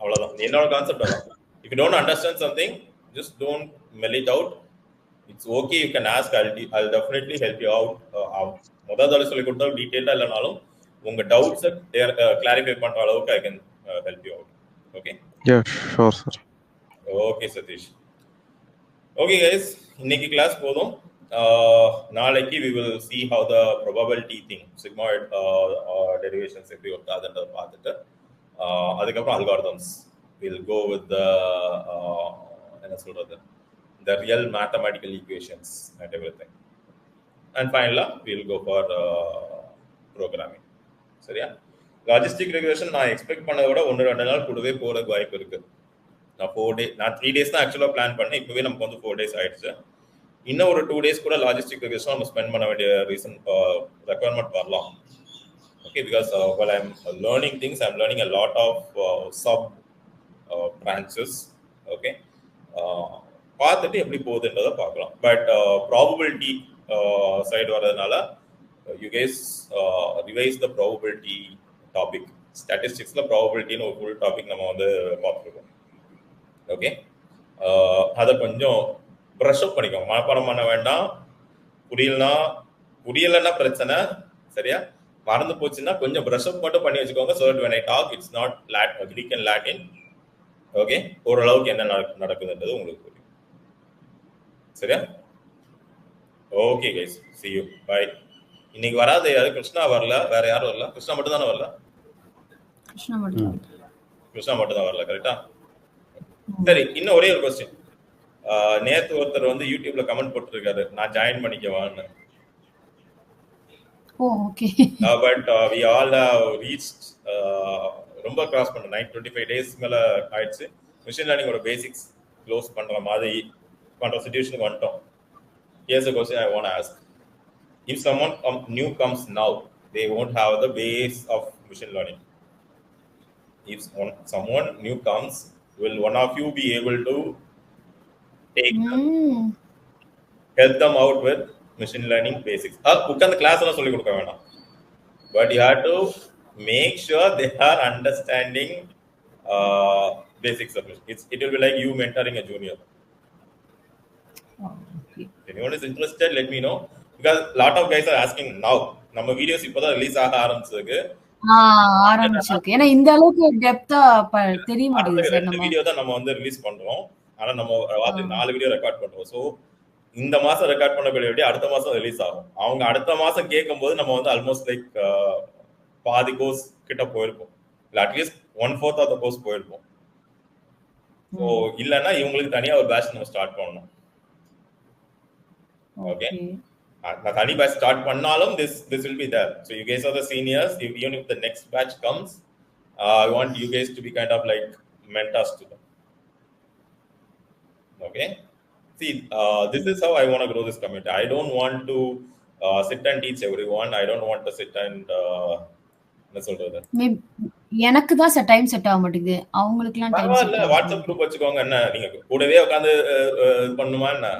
அவ்வளவுதான். என்னோட கான்செப்ட் அதான். If you don't understand something, just don't mail it out. It's okay, you can ask. I'll definitely help you out. முதல்ல சொல்லி கொடுத்தா டீடைலா இல்லைனாலும் உங்க டவுட்ஸை கிளாரிஃபை பண்ற அளவுக்கு I can help you out. Okay? Sure, sir. Okay, Satish. Okay, guys. இன்னைக்கு class போதும். நாளைக்கு we will see how the probability thing, sigmoid derivations எப்படி வருதுன்றதை பார்த்துட்டு அதுக்கப்புறம் algorithms we'll go with the என்ன சொல்றது, the real mathematical equations and everything, and finally we'll go for programming. சரியா? Logistic regulation நான் எக்ஸ்பெக்ட் பண்ணதை விட 1-2 நாள் கூடவே போறதுக்கு வாய்ப்பு இருக்கு. நான் 3 days தான் ஆக்சுவலா பிளான் பண்ணேன். இப்பவே நமக்கு வந்து 4 days ஆயிடுச்சு. இன்னும் ஒரு 2 days கூட லாஜிஸ்டிக் ரெகுலேஷன் நம்ம ஸ்பெண்ட் பண்ண வேண்டிய ரீசன் ரெக்வயர்மெண்ட் வரலாம். Okay, because while I'm learning things, I'm learning a lot of sub branches. Okay, பார்த்துட்டு எப்படி போகுதுன்றதை பார்க்கலாம். பட் ப்ராபபிலிட்டி சைடு வர்றதுனால you guys revise the probability topic. Statisticsல probabilityன்னு ஒரு ஃபுல் டாபிக் நம்ம வந்து பார்த்துருக்கோம். ஓகே, அதை கொஞ்சம் ப்ரஷ் அப் பண்ணிக்கோங்க. மனப்பாடம் பண்ண வேண்டாம். புரியலன்னா பிரச்சனை, சரியா? மறந்து போச்சுன்னா கொஞ்சம் பிரஷ் அப் மட்டும் பண்ணி வச்சுக்கோங்க. So that when I talk it's not Greek and Latin. Okay, ஓரளவுக்கு என்ன நடக்குதுன்றது உங்களுக்கு புரியும். சரியா? Okay guys, see you, bye. இன்னைக்கு வராது யாரு? கிருஷ்ணா வரல, வேற யாரும் வரல. கிருஷ்ணா மட்டும் தானே வரல? கிருஷ்ணா மட்டும் தான் வரல, கரெக்டா? சரி, இன்னும் ஒரே ஒரு क्वेश्चन. நேத்து ஒருத்தர் வந்து யூடியூப்ல கமெண்ட் போட்டுருக்காரு, நான் ஜாயின் பண்ணிக்கவான்னு. Okay. But we all have reached ரொம்ப கிராஸ் பண்ண 925 days மேல ஆயிடுச்சு. மிஷின் லேர்னிங்கோட பேசிக்ஸ் க்ளோஸ் பண்ற மாதிரி பண்ற சிச்சுவேஷனுக்கு வந்துட்டோம். Here's a question I want to ask. If someone new comes now, they won't have the base of machine learning. If someone new comes, will one of you be able to take help them out with machine learning basics? உட்கார்ந்து class எல்லாம் சொல்லி கொடுக்க வேணாம், but you have to make sure they are understanding basics of it. It will be like you mentoring a junior. If anyone is interested, let me know, because lot of guys are asking now. நம்ம videos இப்போதான் release ஆக ஆரம்பிச்சிருக்கு. ஏன்னா இந்த அளவுக்கு டெப்தா தெரிய மாட்டேங்குது sir. நம்ம வீடியோ தான் நம்ம வந்து ரிலீஸ் பண்றோம், ஆனா நம்ம 4 வீடியோ ரெக்கார்ட் பண்றோம். சோ இந்த மாசம் ரெக்கார்ட் பண்ணக்கூடிய வீடியோ அடுத்த மாசம் ரிலீஸ் ஆகும். அவங்க அடுத்த மாசம் கேட்கும்போது நம்ம வந்து ஆல்மோஸ்ட் லைக் பாதி கோர்ஸ் கிட்ட போயிருப்போம், இல்ல அட்லீஸ்ட் 1/4 ஆஃப் த கோர்ஸ் போயிருப்போம். ஸோ இல்லைன்னா இவங்களுக்கு தனியா ஒரு பேட்ச் நம்ம ஸ்டார்ட் பண்ணணும். ஓகே, நான் தனி பேட்ச் ஸ்டார்ட் பண்ணாலும் this will be there. So you guys are the seniors. Even if the next batch comes, I want you guys to be kind of like mentors to them. Okay, see, this is how I want to grow this community. I don't want to sit and teach everyone. I don't want to sit and என்ன சொல்றது, எனக்கு தான் time set ஆக மாட்டேங்குது. அவங்களுக்குலாம் time set ஆகும். WhatsApp group வச்சுக்கோங்க, என்ன நீங்க கூடவே உட்கார்ந்து பண்ணுமா என்ன?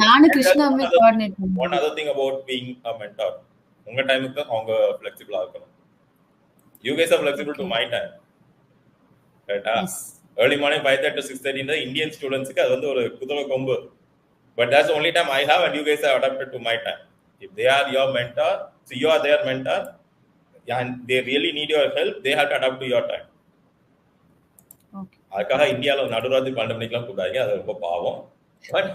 நானு கிருஷ்ணாமே கோஆர்டினேட் பண்ணுவேன். One other thing about being a mentor, உங்க டைமுக்கு அவங்க ஃப்ளெக்சிபிளா இருக்கணும். You guys are flexible to my time. ரைட்டா? early morning 5:30 to 6:30 இந்த இந்தியன் ஸ்டூடண்ட்ஸ்க்கு அது வந்து ஒரு குதிரை கொம்பு. But that's the only time I have, and you guys are adapted to my time. If they are your mentor, so you are their mentor, and they really need your help, they have to adapt to your time. Okay. அதுக்காக இந்தியால நடுராத்திரி 12 மணிக்கெல்லாம் கூடாதீங்க, அது ரொம்ப பாவம். But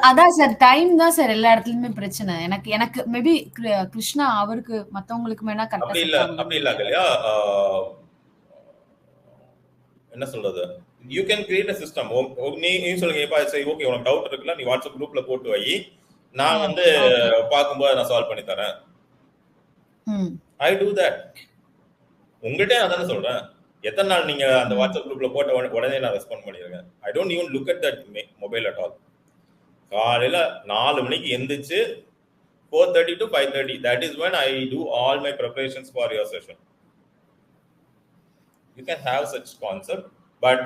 அதான் sir, time தான் sir எல்லா இடத்துலயுமே பிரச்சனை. எனக்கு மேபி கிருஷ்ணா அவருக்கு மத்தவங்களுக்கு வேணா கரெக்ட்டா அப்படி இல்ல இல்லையா? என்ன சொல்றது, you can create a system. நீ சொல்லுங்க, இப்ப சரி ஓகே உனக்கு டவுட் இருக்குல்ல, நீ வாட்ஸ்அப் குரூப்ல போட்டு வை, நான் வந்து பாக்கும்போது நான் சால்வ் பண்ணி தரேன். I do that. உங்கள்கிட்ட நான் தானே சொல்றேன். எத்தனை நாள் நீங்க அந்த வாட்ஸ்அப் குரூப்ல போட்ட உடனே நான் ரெஸ்பாண்ட் பண்ணிருக்கேன். I don't even look at that mobile at all. காலையில 4 மணிக்கு எந்திரிச்சு 4:30 to 5:30, that is when I do all my preparations for your session. You can have such concept, but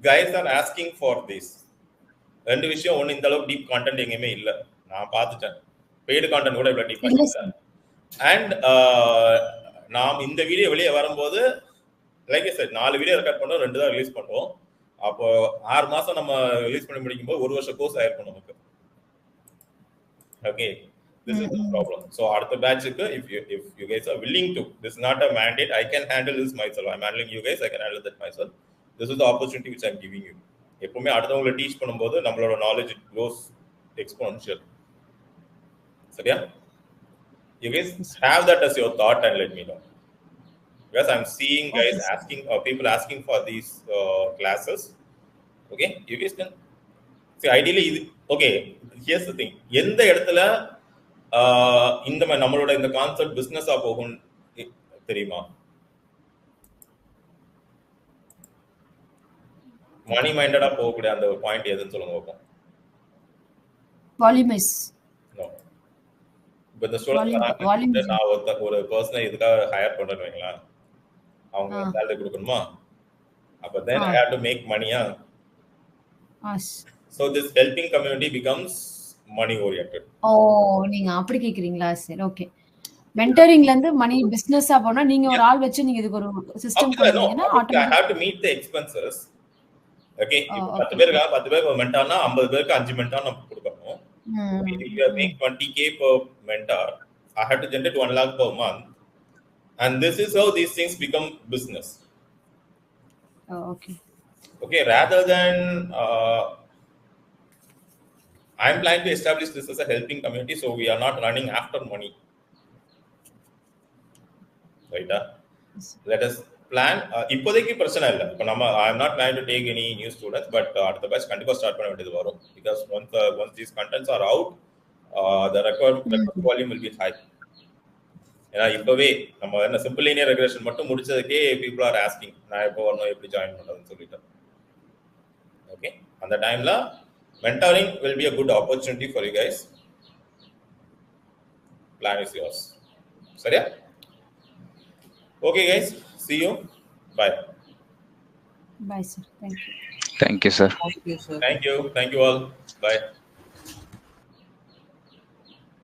guys are asking for this. ரெண்டு விஷயம், ஒன்னு இந்த அளவுக்கு deep content எங்கேயுமே இல்ல, நான் பார்த்துட்டேன். பெய்டு கான்டென்ட் கூட இவ்வளவு டீப் இல்ல. அண்ட் நாம் இந்த வீடியோ வெளியே வரும்போது like I set 4 video record பண்ணோம், 2 தான் ரிலீஸ் பண்ணுவோம். அப்போ 6 மாசம் நம்ம ரிலீஸ் பண்ணி முடிக்கும்போது 1 வருஷம் கோர்ஸ் ஆயிருக்கும் நமக்கு. Okay, this is the problem. So அடுத்த பேட்ச்க்கு if you guys are willing to, this is not a mandate, I can handle this myself, I'm handling you guys, I can handle that myself. This is the opportunity which I'm giving you. எப்பவுமே அடுத்தவங்களை teach பண்ணும்போது நம்மளோட knowledge it grows exponential. சரியா? You guys have that as your thought and let me know. Because I'm seeing guys asking, people asking for these classes. Okay, you guys can see ideally. Okay, here's the thing. எந்த இடத்துல இந்த நம்மளோட இந்த concept பிசினஸா போகும் தெரியுமா? மணி மைண்டடா போகக்கூடிய அந்த பாயிண்ட் எதுன்னு சொல்லுங்க பார்ப்போம். வால்யூமைஸ். நோ. இப்போ இந்த ஸ்டூடண்ட் நான் ஒரு பர்சனை இதுக்காக ஹையர் பண்றேன்னு வைங்களா, அவங்க salary கொடுக்கணுமா? அப்ப then I have to make money. So this helping community becomes money oriented. நீங்க அப்படி கேக்குறீங்களா? சரி, ஓகே. மென்டரிங்ல இருந்து மணி பிசினஸா போனா நீங்க ஒரு ஆள் வச்சு நீங்க இதுக்கு ஒரு system பண்ணுவீங்கன்னா I have to meet the expenses. Okay, 10 பேருக்கு ஒரு மென்டார்னா 50 பேருக்கு 5 மென்டார் நம்ம கொடுக்கணும். If you make 20k per mentor, I have to generate 1 lakh per month, and this is how these things become business. Okay. Okay, rather than I'm planning to establish this as a helping community, so we are not running after money. Right? Let us plan. இப்போதைக்கு பிரச்சனை இல்லை. இப்போ நம்ம I am not planning to take any new students, but அடுத்த batch கண்டிப்பா start பண்ண வேண்டியது வரும். Because once these contents are out, the record volume will be high. ஏன்னா இப்பவே நம்ம என்ன சிம்பிள் லீனியர் ரெக்ரெஷன் மட்டும் முடிச்சதுக்கே people are asking நான் இப்போ வரணும் எப்படி ஜாயின் பண்றதுன்னு சொல்லிட்டு. Okay, அந்த டைம்ல mentoring will be a good opportunity for you guys. Plan is yours. சரியா? Okay guys, see you. Bye. Bye, sir. Thank you. Thank you, sir. Thank you, sir. Thank you all. Bye.